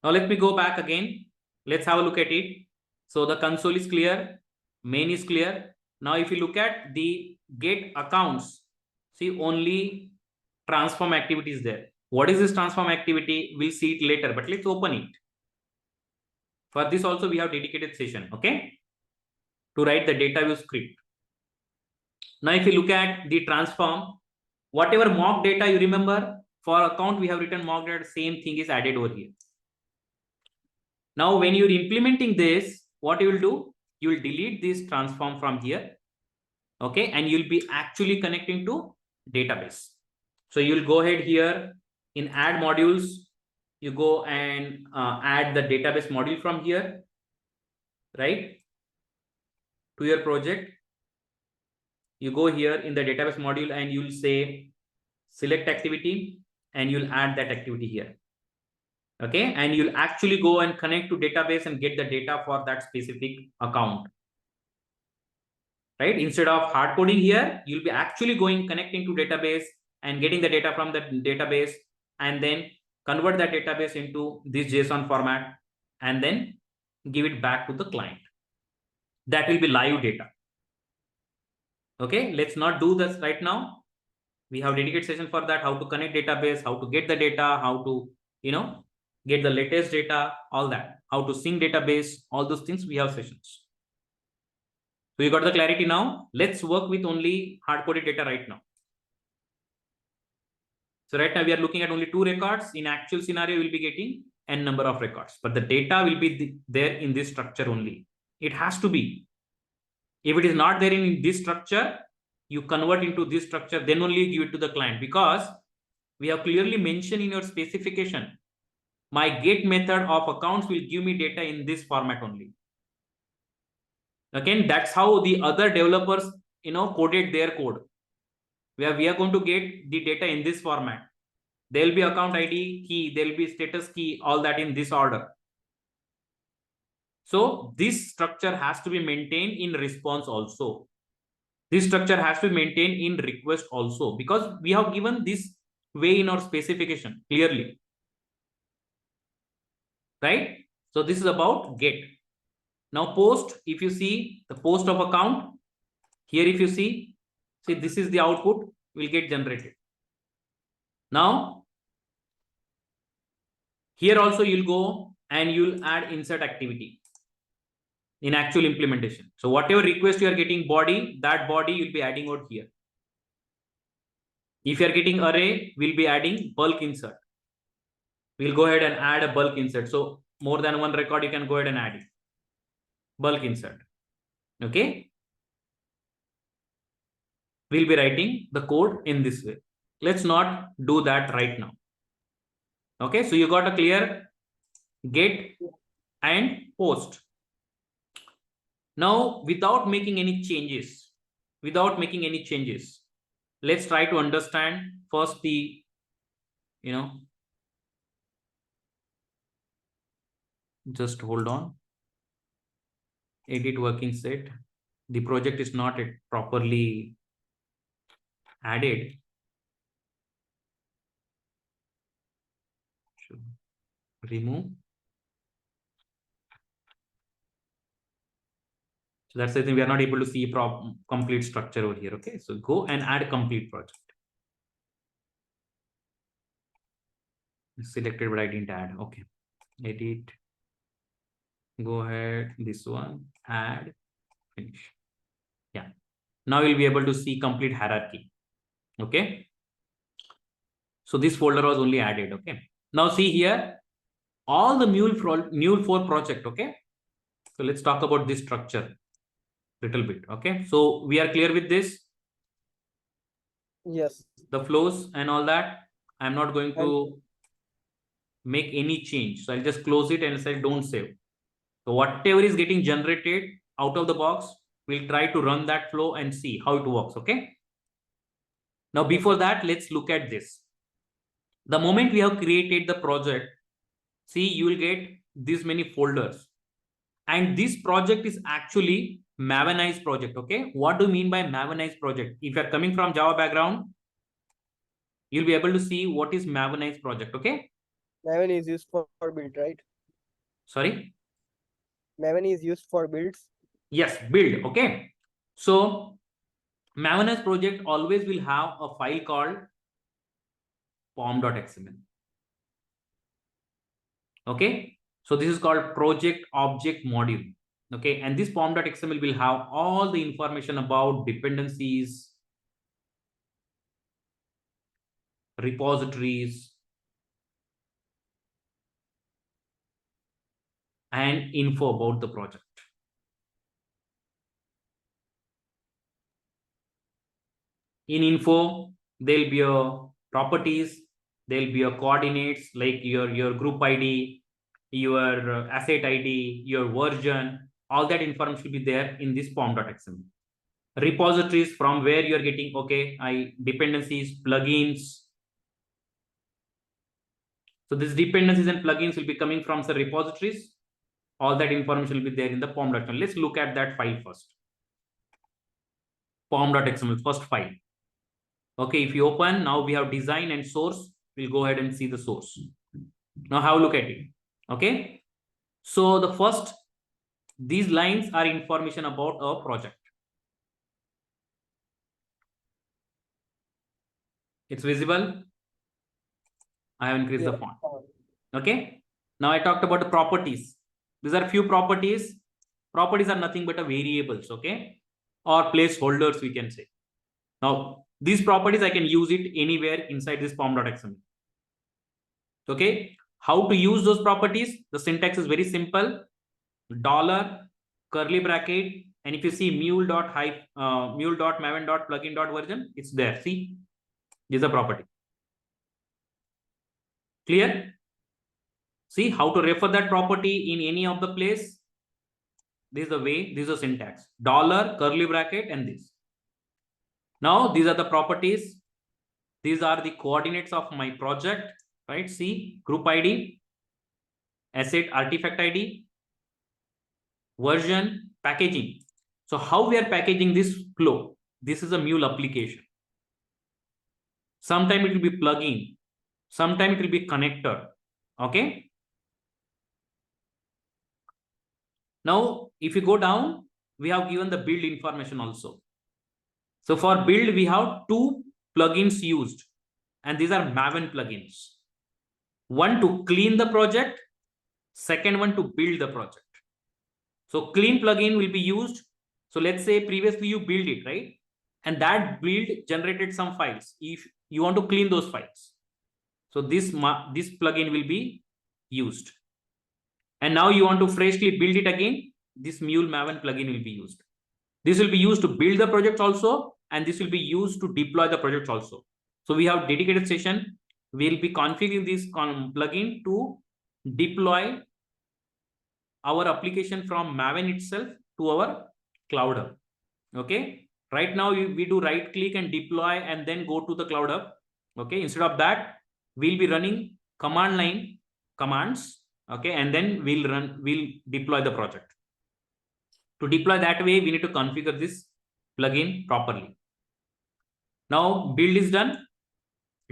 Now let me go back again. Let's have a look at it. So the console is clear. Main is clear. Now if you look at the get accounts, see only transform activity is there. What is this transform activity? We'll see it later, but let's open it. For this also we have dedicated session, okay? To write the data view script. Now if you look at the transform, whatever mock data you remember, for account we have written mock data, same thing is added over here. Now when you're implementing this, what you will do? You will delete this transform from here, okay? And you'll be actually connecting to database. So you'll go ahead here in add modules, you go and add the database module from here, right? To your project. You go here in the database module and you'll say select activity and you'll add that activity here. Okay, and you'll actually go and connect to database and get the data for that specific account. Right? Instead of hard coding here, you'll be actually going connecting to database and getting the data from the database and then convert that database into this JSON format and then give it back to the client. That will be live data. Okay, let's not do this right now. We have dedicated session for that, how to connect database, how to get the data, how to, get the latest data, all that, how to sync database, all those things we have sessions. So you got the clarity now. Let's work with only hard-coded data right now. So right now we are looking at only 2 records. In actual scenario, we'll be getting n number of records, but the data will be there in this structure only. It has to be. If it is not there in this structure, you convert into this structure, then only give it to the client, because we have clearly mentioned in your specification, my get method of accounts will give me data in this format only. Again, that's how the other developers, coded their code. Where we are going to get the data in this format. There will be account ID key, there will be status key, all that in this order. So this structure has to be maintained in response also. This structure has to be maintained in request also, because we have given this way in our specification clearly. Right? So this is about get. Now post, if you see the post of account, here if you see this is the output will get generated. Now, here also you'll go and you'll add insert activity in actual implementation. So whatever request you are getting body, that body you'll be adding out here. If you are getting array, we'll be adding bulk insert. We'll go ahead and add a bulk insert. So more than one record, you can go ahead and add it. Bulk insert. Okay. We'll be writing the code in this way. Let's not do that right now. Okay. So you got a clear get and post. Now, without making any changes, let's try to understand first the, just hold on. Edit working set. The project is not properly added. remove. So that's the thing, we are not able to see complete structure over here. Okay, so go and add complete project. Selected, but I didn't add. Okay, edit. Go ahead, this one, add, finish. Yeah, now you'll be able to see complete hierarchy. Okay, so this folder was only added. Okay, now see here, all the Mule4 project. Okay, so let's talk about this structure little bit. Okay, so we are clear with this. Yes. The flows and all that. I'm not going to make any change. So I'll just close it and say don't save. So whatever is getting generated out of the box, we'll try to run that flow and see how it works. Okay. Now, before that, let's look at this. The moment we have created the project, see, you will get this many folders. And this project is actually Mavenized project. Okay. What do you mean by Mavenized project? If you're coming from Java background, you'll be able to see what is Mavenized project. Okay. Maven is used for build, right? Sorry? Maven is used for builds. Yes, build. Okay. So Mavenized project always will have a file called POM.xml. Okay. So this is called project object module. Okay. And this POM.xml will have all the information about dependencies, repositories, and info about the project. In info, there'll be a properties, there'll be a coordinates like your group ID, your asset ID, your version, all that information will be there in this POM.xml. Repositories from where you're getting, okay, dependencies, plugins. So these dependencies and plugins will be coming from the repositories. All that information will be there in the POM.xml. Let's look at that file first. POM.xml, first file. Okay, if you open, now we have design and source. We'll go ahead and see the source. Now have a look at it. Okay. So the first, these lines are information about a project. It's visible. I have increased the font. Okay. Now I talked about the properties. These are few properties. Properties are nothing but a variables. Okay. Or placeholders, we can say. Now, these properties, I can use it anywhere inside this POM.xml. Okay. How to use those properties? The syntax is very simple. $, curly bracket, and if you see mule.maven.plugin.version, it's there. See, this is a property. Clear? See how to refer that property in any of the place. This is the way, this is the syntax. $, curly bracket, and this. Now, these are the properties. These are the coordinates of my project, right? See, group ID, asset artifact ID, version, packaging. So how we are packaging this flow? This is a Mule application. Sometime it will be plugin. Sometime it will be connector. Okay. Now, if you go down, we have given the build information also. So for build, we have two plugins used, and these are Maven plugins. One to clean the project, second one to build the project. So clean plugin will be used. So let's say previously you build it, right? And that build generated some files. If you want to clean those files, so this plugin will be used. And now you want to freshly build it again, this Mule Maven plugin will be used. This will be used to build the project also, and this will be used to deploy the project also. So we have dedicated session. We'll be configuring this plugin to deploy our application from Maven itself to our Cloud Hub. Okay. Right now we do right click and deploy and then go to the Cloud Hub. Okay. Instead of that, we'll be running command line commands. Okay. And then we'll deploy the project. To deploy that way, we need to configure this plugin properly. Now build is done.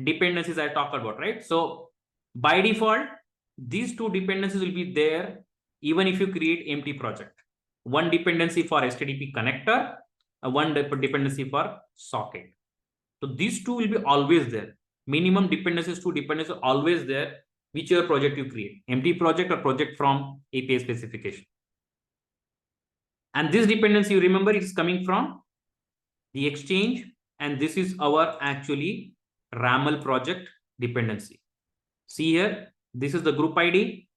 Dependencies I talked about, right? So By default, these two dependencies will be there even if you create empty project. One dependency for HTTP connector, one dependency for socket. So these two will be always there. Minimum dependencies, two dependencies are always there, whichever project you create, empty project or project from API specification. And this dependency, you remember, it's coming from the exchange, and this is our actually RAML project dependency. See here, this is the group ID,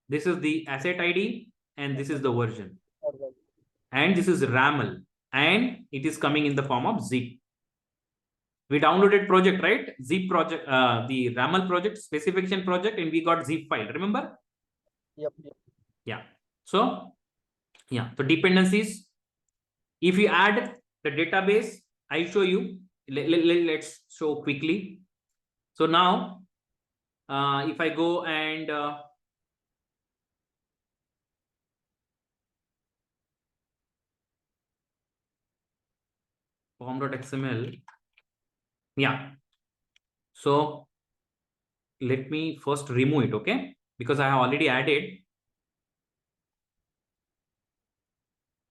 this is the asset ID, and this is the version. And this is RAML, and it is coming in the form of zip. We downloaded project, right? Zip project, the RAML project, specification project, and we got zip file. Remember? Yep. Yeah. So, yeah. So dependencies. If you add the database, I show you. Let's show quickly. So now, if I go and POM.xml. Yeah. So let me first remove it, okay? Because I have already added.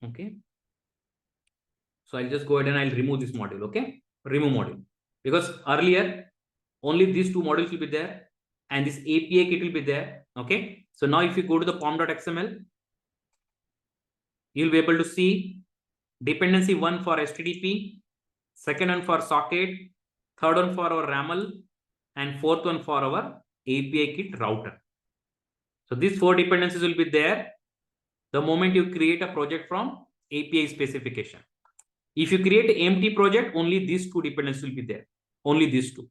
Okay. So I'll just go ahead and I'll remove this module, okay? Remove module. Because earlier, only these two modules will be there and this API kit will be there, okay? So now if you go to the POM.xml, you'll be able to see dependency one for HTTP, second one for socket, third one for our RAML, and fourth one for our API kit router. So these four dependencies will be there the moment you create a project from API specification. If you create an empty project, only these two dependencies will be there. Only these two.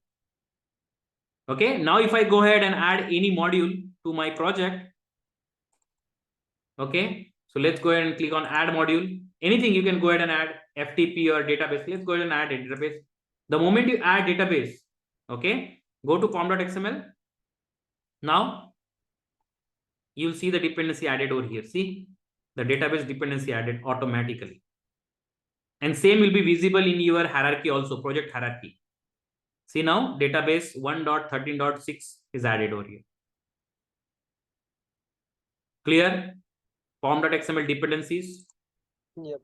Okay. Now, if I go ahead and add any module to my project. Okay. So let's go ahead and click on add module. Anything you can go ahead and add FTP or database. Let's go ahead and add a database. The moment you add database, okay, go to POM.xml. Now, you'll see the dependency added over here. See the database dependency added automatically. And same will be visible in your hierarchy also, project hierarchy. See now, database 1.13.6 is added over here. Clear? POM.xml dependencies. Yep.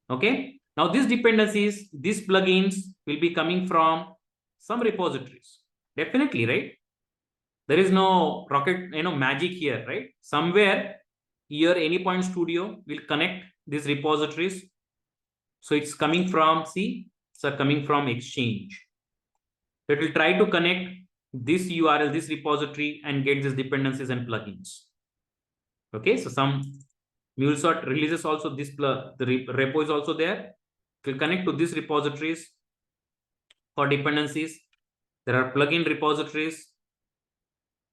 Okay. Now these dependencies, these plugins will be coming from some repositories. Definitely, right? There is no rocket, magic here, right? Somewhere your Anypoint Studio will connect these repositories. So it's coming from, see, so coming from Exchange. So it will try to connect this URL, this repository, and get these dependencies and plugins. Okay, so some MuleSoft releases also this, the repo is also there. It will connect to these repositories for dependencies. There are plugin repositories.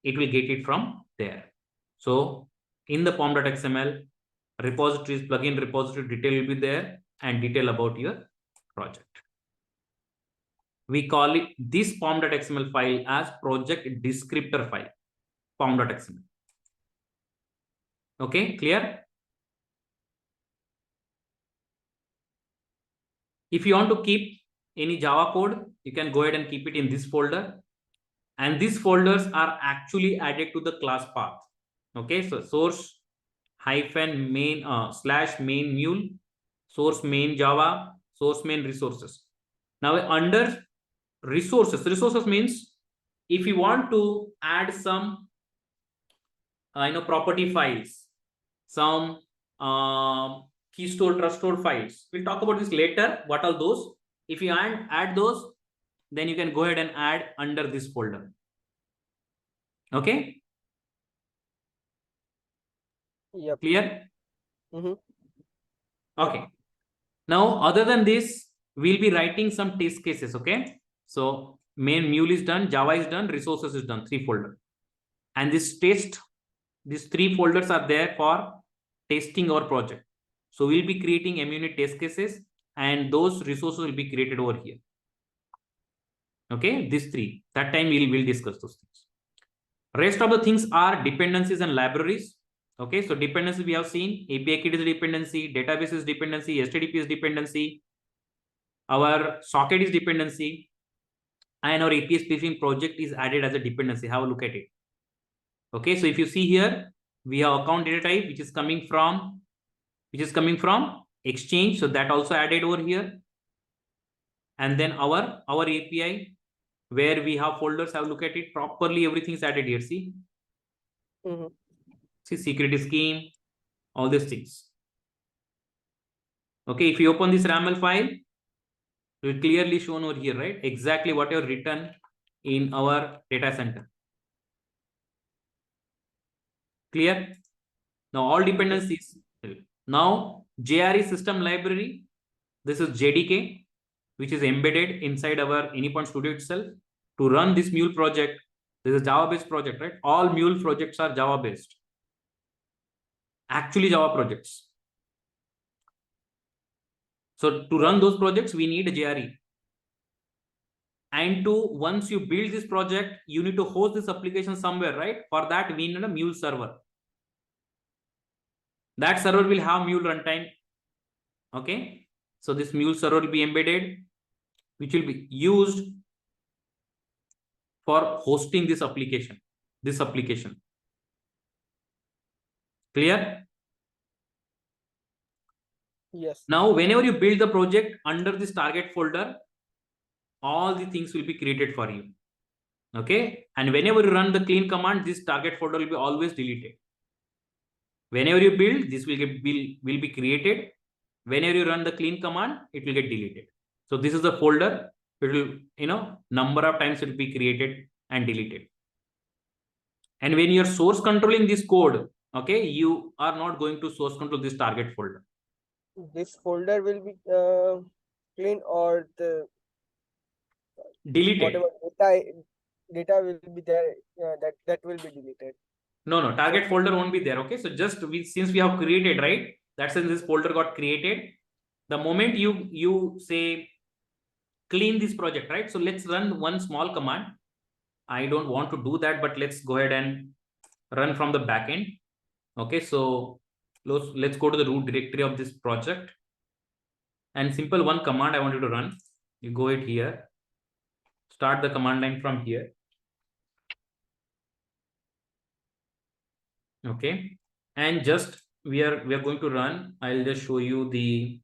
It will get it from there. So in the POM.xml, repositories, plugin repository detail will be there and detail about your project. We call it this POM.xml file as project descriptor file, POM.xml. Okay, clear? If you want to keep any Java code, you can go ahead and keep it in this folder. And these folders are actually added to the class path. Okay, so source hyphen main slash main mule, source main Java, source main resources. Now under resources means if you want to add some property files, some key store, trust store files. We'll talk about this later. What are those? If you add those, then you can go ahead and add under this folder. Okay. Yep. Clear? Mm-hmm. Okay. Now, other than this, we'll be writing some test cases. Okay. So main mule is done, Java is done, resources is done, 3 folders. And this test, these 3 folders are there for testing our project. So we'll be creating MUnit test cases and those resources will be created over here. Okay, these 3. That time we'll discuss those things. Rest of the things are dependencies and libraries. Okay, so dependencies we have seen. API kit is a dependency, database is dependency, HTTP is dependency, our socket is dependency, and our API specification project is added as a dependency. Have a look at it. Okay, so if you see here, we have account data type, which is coming from Exchange. So that also added over here. And then our API, where we have folders, have a look at it properly. Everything is added here. See, see security scheme, all these things. Okay, if you open this RAML file, it will clearly shown over here, right? Exactly what you have written in our data center. Clear? Now all dependencies. Now JRE system library. This is JDK, which is embedded inside our Anypoint Studio itself. To run this Mule project, this is a Java-based project, right? All Mule projects are Java-based. Actually Java projects. So to run those projects, we need a JRE. And once you build this project, you need to host this application somewhere, right? For that, we need a Mule server. That server will have Mule runtime. Okay. So this Mule server will be embedded, which will be used for hosting this application. Clear? Yes. Now, whenever you build the project under this target folder, all the things will be created for you. Okay. And whenever you run the clean command, this target folder will be always deleted. Whenever you build, this will be created. Whenever you run the clean command, it will get deleted. So this is the folder. It will, number of times it will be created and deleted. And when you're source controlling this code, okay, you are not going to source control this target folder. This folder will be clean, or the deleted. Whatever data will be there, that will be deleted. No, target folder won't be there. Okay, so just since we have created, right? That's when this folder got created. The moment you say clean this project, right? So let's run one small command. I don't want to do that, but let's go ahead and run from the backend. Okay, so let's go to the root directory of this project. And simple one command I want you to run. You go it here. Start the command line from here. Okay, and just we are going to run. I'll just show you the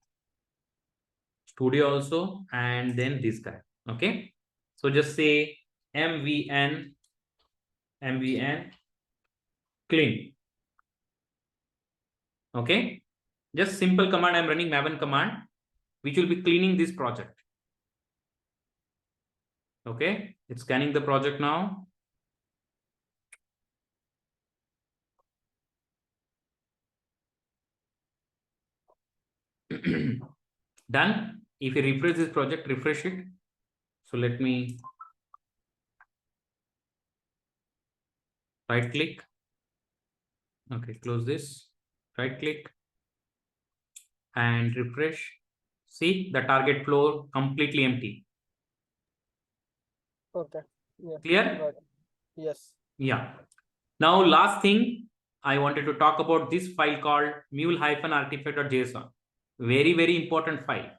studio also, and then this guy. Okay, so just say mvn clean. Okay, just simple command. I'm running maven command, which will be cleaning this project. Okay, it's scanning the project now. Done. If you refresh this project, refresh it. So let me right click. Okay, close this. Right click and refresh. See the target floor completely empty. Okay. Yeah. Clear? Yes. Yeah. Now, last thing I wanted to talk about this file called mule-artifact.json. Very, very important file.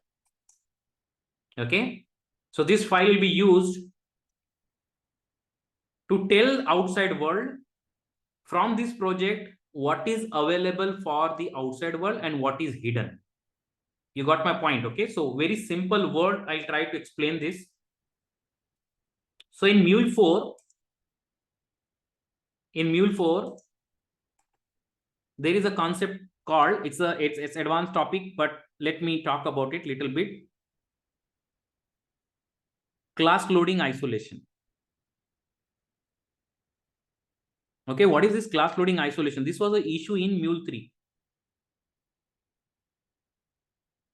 Okay. So this file will be used to tell outside world from this project what is available for the outside world and what is hidden. You got my point. Okay. So very simple word. I'll try to explain this. So in Mule 4, there is a concept called, it's advanced topic, but let me talk about it a little bit. Class loading isolation. Okay, what is this class loading isolation? This was an issue in Mule 3.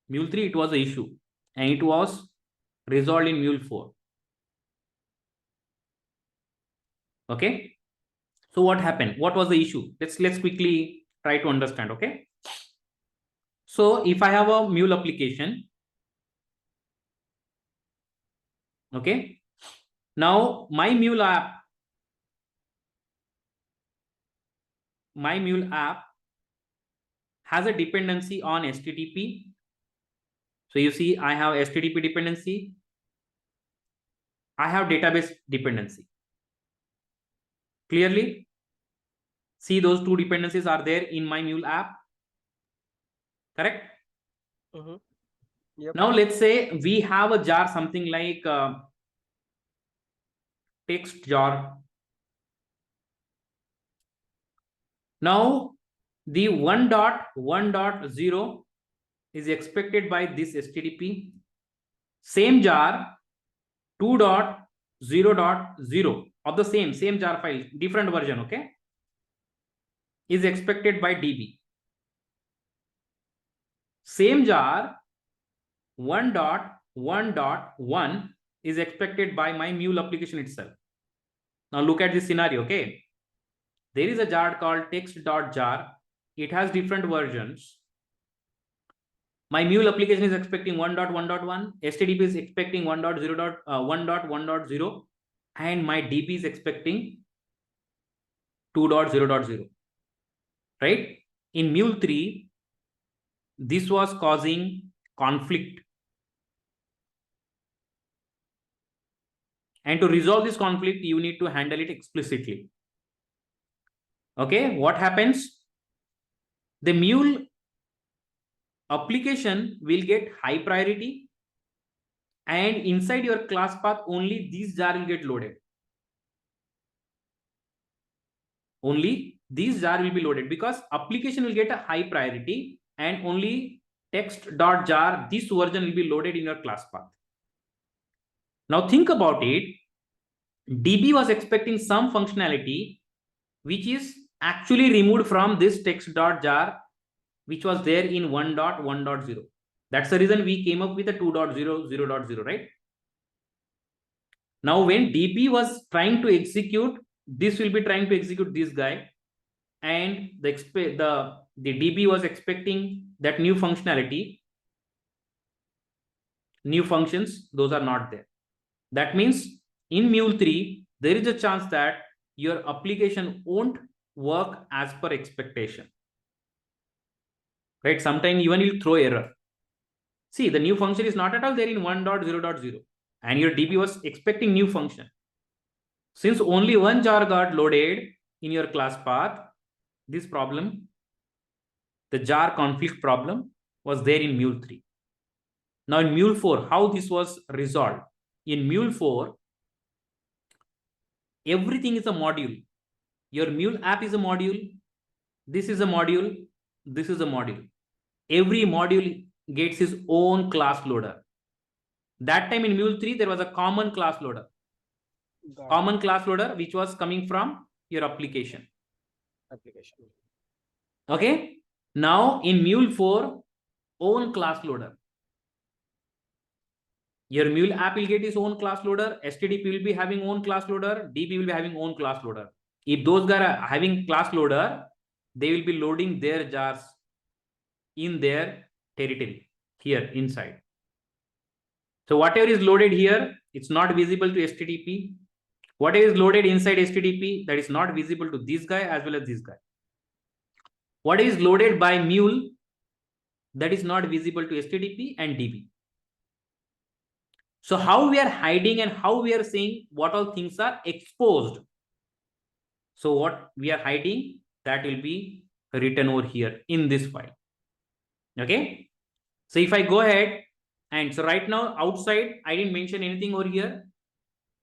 Mule 3, it was an issue, and it was resolved in Mule 4. Okay, so what happened? What was the issue? Let's quickly try to understand. Okay, so if I have a Mule application, okay, now my Mule app has a dependency on HTTP. So you see, I have HTTP dependency. I have database dependency. Clearly, see those two dependencies are there in my Mule app. Correct? Yep. Now let's say we have a jar, something like text jar. Now the 1.1.0 is expected by this HTTP. Same jar 2.0.0 of the same jar file, different version, okay, is expected by DB. Same jar 1.1.1 is expected by my Mule application itself. Now look at this scenario, okay? There is a jar called text.jar. It has different versions. My Mule application is expecting 1.1.1, HTTP is expecting 1.1.0, and my DB is expecting 2.0.0. Right? In Mule 3, this was causing conflict. And to resolve this conflict, you need to handle it explicitly. Okay, what happens? The Mule application will get high priority, and inside your class path, only this jar will get loaded. Only this jar will be loaded because application will get a high priority, and only text.jar, this version will be loaded in your class path. Now think about it. DB was expecting some functionality which is actually removed from this text.jar, which was there in 1.1.0. That's the reason we came up with a 2.0.0.0, right? Now, when DB was trying to execute, this will be trying to execute this guy, and the DB was expecting that new functionality, new functions, those are not there. That means in Mule 3, there is a chance that your application won't work as per expectation. Right? Sometimes even you'll throw error. See, the new function is not at all there in 1.0.0, and your DB was expecting new function. Since only one jar got loaded in your class path, this problem, the jar conflict problem, was there in Mule 3. Now in Mule 4, how this was resolved? In Mule 4, everything is a module. Your Mule app is a module. This is a module. This is a module. Every module gets its own class loader. That time in Mule 3, there was a common class loader. Common class loader, which was coming from your application. Okay. Now in Mule 4, own class loader. Your Mule app will get its own class loader. HTTP will be having own class loader. DB will be having own class loader. If those guys are having class loader, they will be loading their jars in their territory here inside. So whatever is loaded here, it's not visible to HTTP. Whatever is loaded inside HTTP, that is not visible to this guy as well as this guy. What is loaded by Mule, that is not visible to HTTP and DB. So how we are hiding and how we are saying what all things are exposed. So what we are hiding, that will be written over here in this file. Okay. So if I go ahead, and so right now outside, I didn't mention anything over here.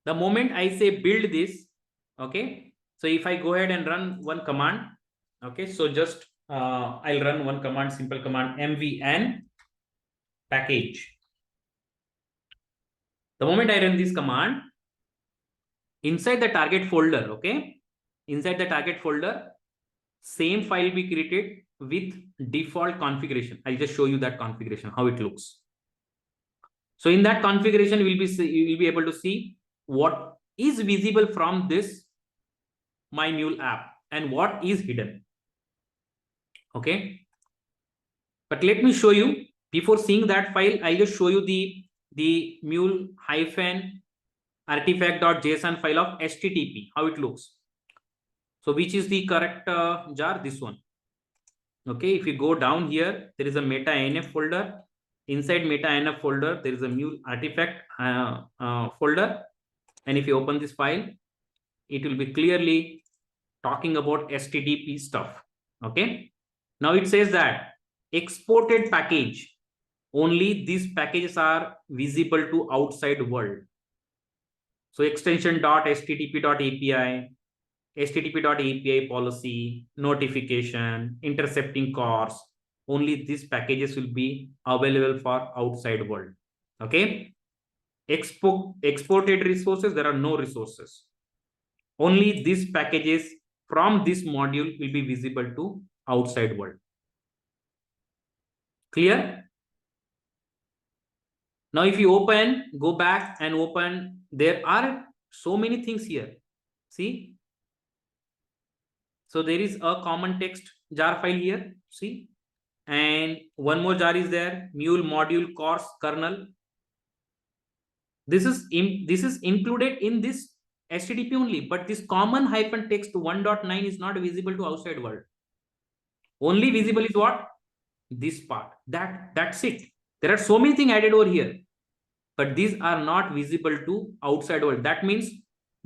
The moment I say build this, okay. So if I go ahead and run one command, okay. So just I'll run one command, simple command, mvn package. The moment I run this command, inside the target folder, okay, inside the target folder, same file will be created with default configuration. I'll just show you that configuration, how it looks. So in that configuration, you will be able to see what is visible from this my Mule app and what is hidden. Okay. But let me show you, before seeing that file, I'll just show you the Mule -artifact.json file of HTTP, how it looks. So which is the correct jar? This one. Okay, if you go down here, there is a meta-nf folder. Inside meta-nf folder, there is a Mule artifact folder. And if you open this file, it will be clearly talking about HTTP stuff. Okay. Now it says that exported package, only these packages are visible to outside world. So extension .http.api, http.api policy, notification, intercepting cars, only these packages will be available for outside world. Okay. Exported resources, there are no resources. Only these packages from this module will be visible to outside world. Clear? Now, if you open, go back and open, there are so many things here. See? So there is a common text jar file here. See? And one more jar is there, mule module course kernel. This is included in this HTTP only, but this common hyphen text 1.9 is not visible to outside world. Only visible is what? This part. That's it. There are so many things added over here, but these are not visible to outside world. That means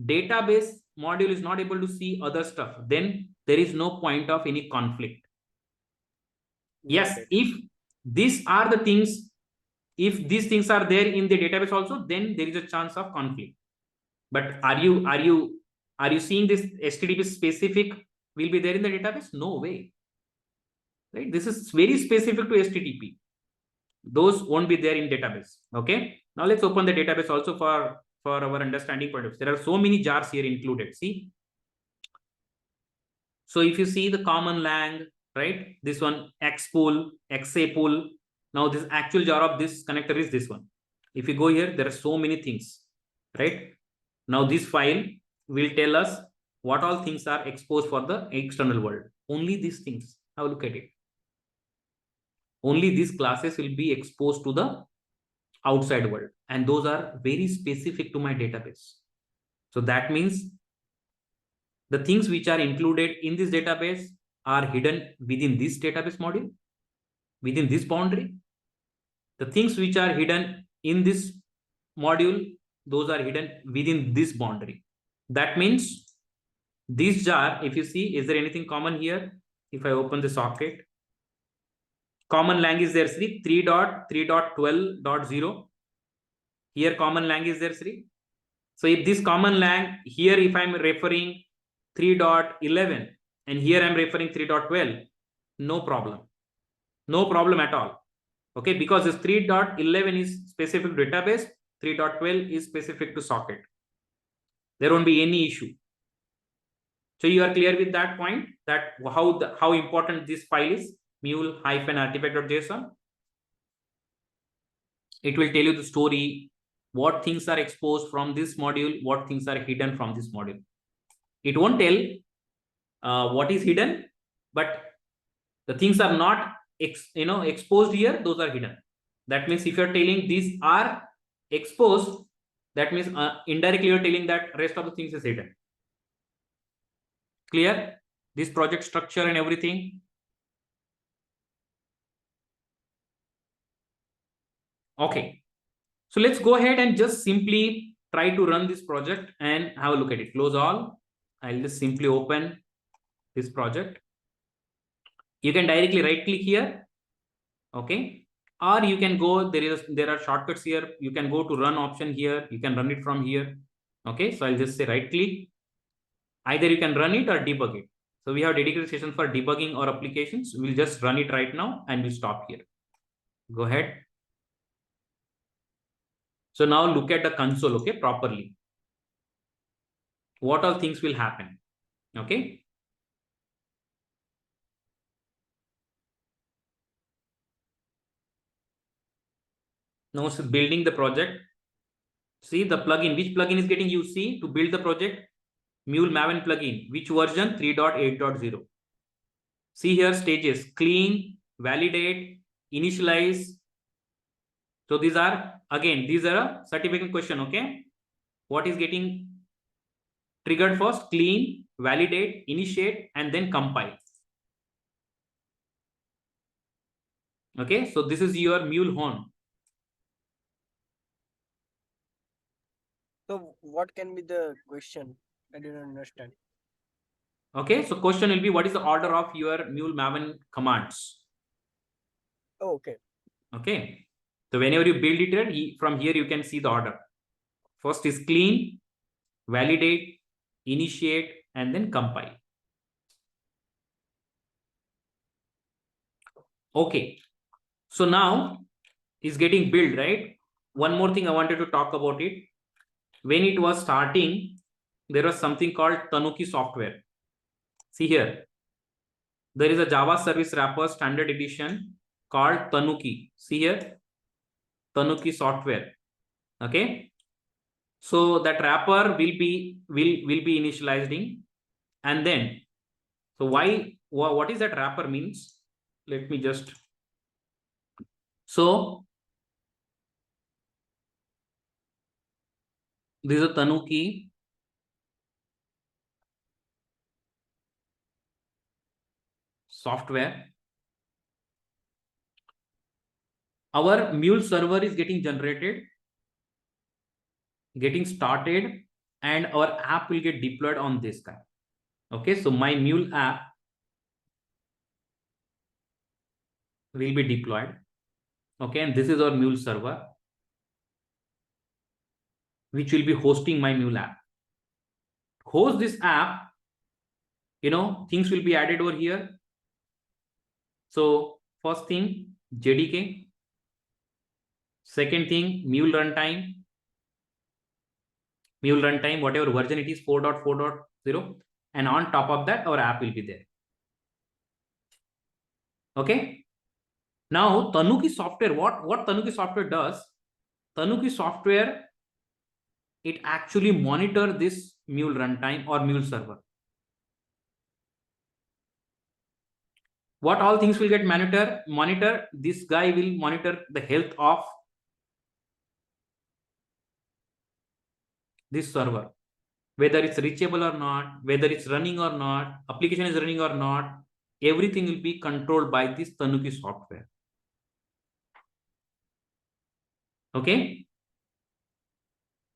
database module is not able to see other stuff. Then there is no point of any conflict. Yes, if these are the things, if these things are there in the database also, then there is a chance of conflict. But are you seeing this HTTP specific will be there in the database? No way. Right? This is very specific to HTTP. Those won't be there in database. Okay. Now let's open the database also for our understanding point of view. There are so many jars here included. See. So if you see the common lang, right? This one xpool, xapool. Now this actual jar of this connector is this one. If you go here, there are so many things, right? Now this file will tell us what all things are exposed for the external world. Only these things. Have a look at it. Only these classes will be exposed to the outside world, and those are very specific to my database. So that means the things which are included in this database are hidden within this database module, within this boundary. The things which are hidden in this module, those are hidden within this boundary. That means this jar, if you see, is there anything common here? If I open the socket, common lang is there, Sri, 3.3.12.0. Here common lang is there, Sri. So if this common lang, here if I'm referring 3.11 and here I'm referring 3.12, no problem. No problem at all. Okay, because this 3.11 is specific to database, 3.12 is specific to socket. There won't be any issue. So you are clear with that point, that how important this file is, mule-artifact.json. It will tell you the story, what things are exposed from this module, what things are hidden from this module. It won't tell what is hidden, but the things are not exposed here, those are hidden. That means if you're telling these are exposed, that means indirectly you're telling that rest of the things is hidden. Clear? This project structure and everything. Okay. So let's go ahead and just simply try to run this project and have a look at it. Close all. I'll just simply open this project. You can directly right click here. Okay. Or you can go, there are shortcuts here. You can go to run option here. You can run it from here. Okay. So I'll just say right click. Either you can run it or debug it. So we have dedicated session for debugging or applications. We'll just run it right now and we'll stop here. Go ahead. So now look at the console, okay, properly. What all things will happen, okay? Now building the project. See the plugin, which plugin is getting used? See, to build the project, Mule Maven plugin, which version? 3.8.0. See here stages, clean, validate, initialize. So these are, again, these are a certificate question, okay? What is getting triggered first? Clean, validate, initiate, and then compile. Okay, so this is your mule horn. So what can be the question? I didn't understand. Okay, so question will be, what is the order of your mule maven commands? Oh, okay. Okay, so whenever you build it, from here you can see the order. First is clean, validate, initiate, and then compile. Okay, so now it's getting built, right? One more thing I wanted to talk about it. When it was starting, there was something called Tanuki Software. See here, there is a Java Service Wrapper Standard Edition called Tanuki. See here, Tanuki Software. Okay, so that wrapper will be initializing, and then so what is that wrapper means? Let me just so this is a Tanuki software. Our Mule server is getting generated, getting started, and our app will get deployed on this guy. Okay, so my Mule app will be deployed. Okay, and this is our Mule server, which will be hosting my Mule app. Host this app, things will be added over here. So first thing, JDK. Second thing, Mule runtime, whatever version it is, 4.4.0. And on top of that, our app will be there. Okay. Now, Tanuki Software, what Tanuki Software does, Tanuki Software, it actually monitor this Mule runtime or Mule server. What all things will get monitor? This guy will monitor the health of this server, whether it's reachable or not, whether it's running or not, application is running or not. Everything will be controlled by this Tanuki software. Okay.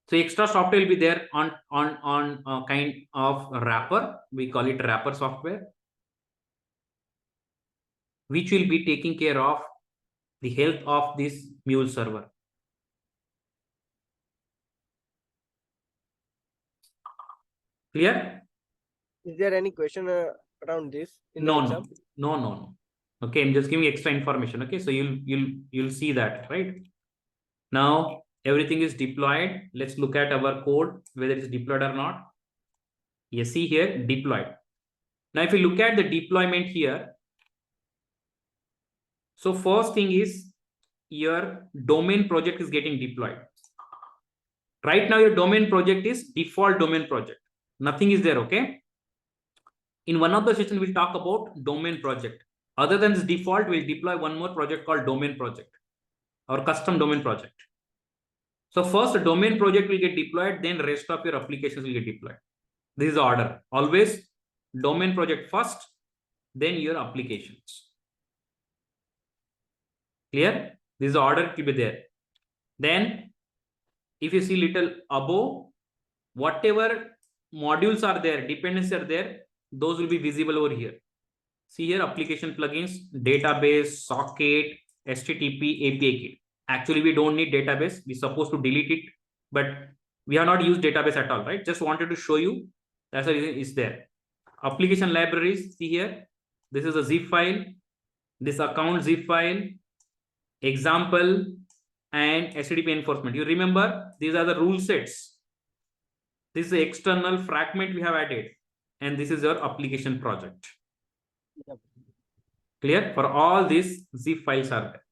So extra software will be there on a kind of wrapper. We call it wrapper software, which will be taking care of the health of this Mule server. Clear? Is there any question around this in the No, exam? no. Okay, I'm just giving extra information. Okay, so you'll see that, right? Now everything is deployed. Let's look at our code, whether it's deployed or not. You see here, deployed. Now, if you look at the deployment here, so first thing is your domain project is getting deployed. Right now, your domain project is default domain project. Nothing is there, okay? In one of the sessions, we'll talk about domain project. Other than this default, we'll deploy one more project called domain project or custom domain project. So first, the domain project will get deployed, then rest of your applications will get deployed. This is the order. Always domain project first, then your applications. Clear? This is the order, it will be there. Then, if you see little above, whatever modules are there, dependencies are there, those will be visible over here. See here, application plugins, database, socket, HTTP, API kit. Actually, we don't need database. We're supposed to delete it, but we have not used database at all, right? Just wanted to show you. That's the reason it's there. Application libraries, see here. This is a zip file. This account zip file, example, and HTTP enforcement. You remember, these are the rule sets. This is the external fragment we have added. And this is your application project. Yep. Clear? For all these zip files are there.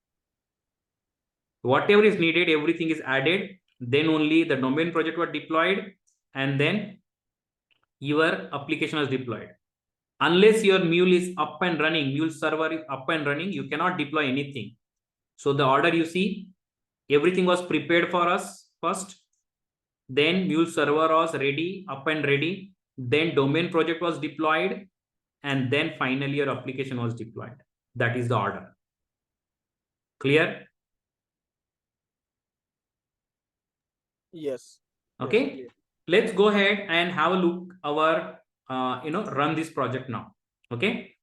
Whatever is needed, everything is added. Then only the domain project was deployed, and then your application was deployed. Unless your Mule is up and running, Mule server is up and running, you cannot deploy anything. So the order you see, everything was prepared for us first. Then Mule server was ready, up and ready. Then domain project was deployed. And then finally your application was deployed. That is the order. Clear? Yes. Okay. Yes, let's go ahead and have a look our run this project now. Okay.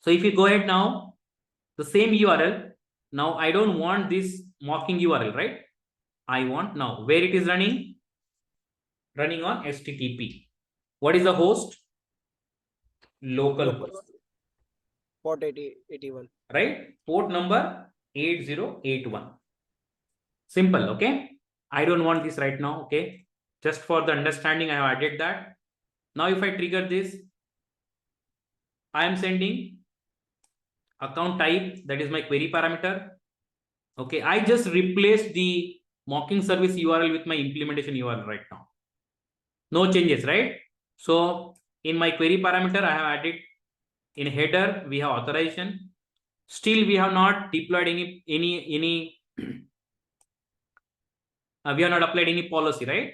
So if you go ahead now, the same URL. Now I don't want this mocking URL, right? I want now where it is running on HTTP. What is the host? Local host. Port 8081. Right? Port number 8081. Simple. Okay. I don't want this right now. Okay. Just for the understanding, I have added that. Now, if I trigger this, I am sending account type, that is my query parameter. Okay. I just replaced the mocking service URL with my implementation URL right now. No changes, right? So in my query parameter, I have added in header, we have authorization. Still, we have not deployed any we have not applied any policy, right?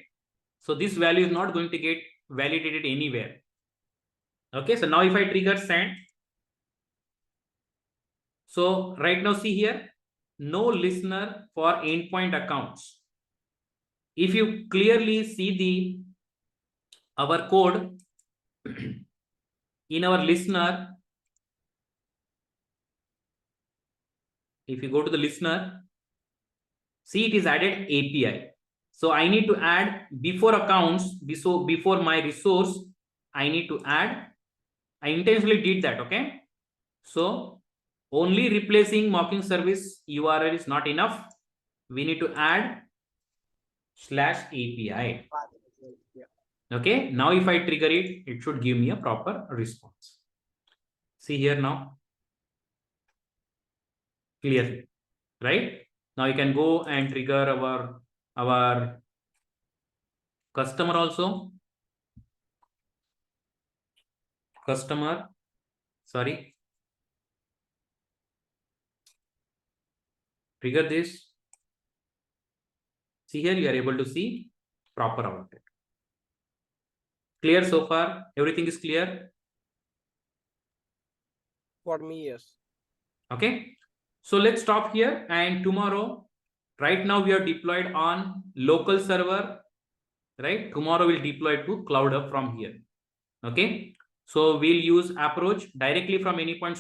So this value is not going to get validated anywhere. Okay, so now if I trigger send, so right now see here, no listener for endpoint accounts. If you clearly see our code in our listener, if you go to the listener, see it is added API. So I need to add before accounts, before my resource, I need to add. I intentionally did that. Okay. So only replacing mocking service URL is not enough. We need to add /API. Okay. Now if I trigger it, it should give me a proper response. See here now. Clearly. Right? Now you can go and trigger our customer also. Trigger this. See here, you are able to see proper output. Clear so far? Everything is clear? For me, yes. Okay. So let's stop here, and tomorrow, right now we are deployed on local server, right? Tomorrow we'll deploy to Cloud Hub from here. Okay. So we'll use approach directly from Anypoint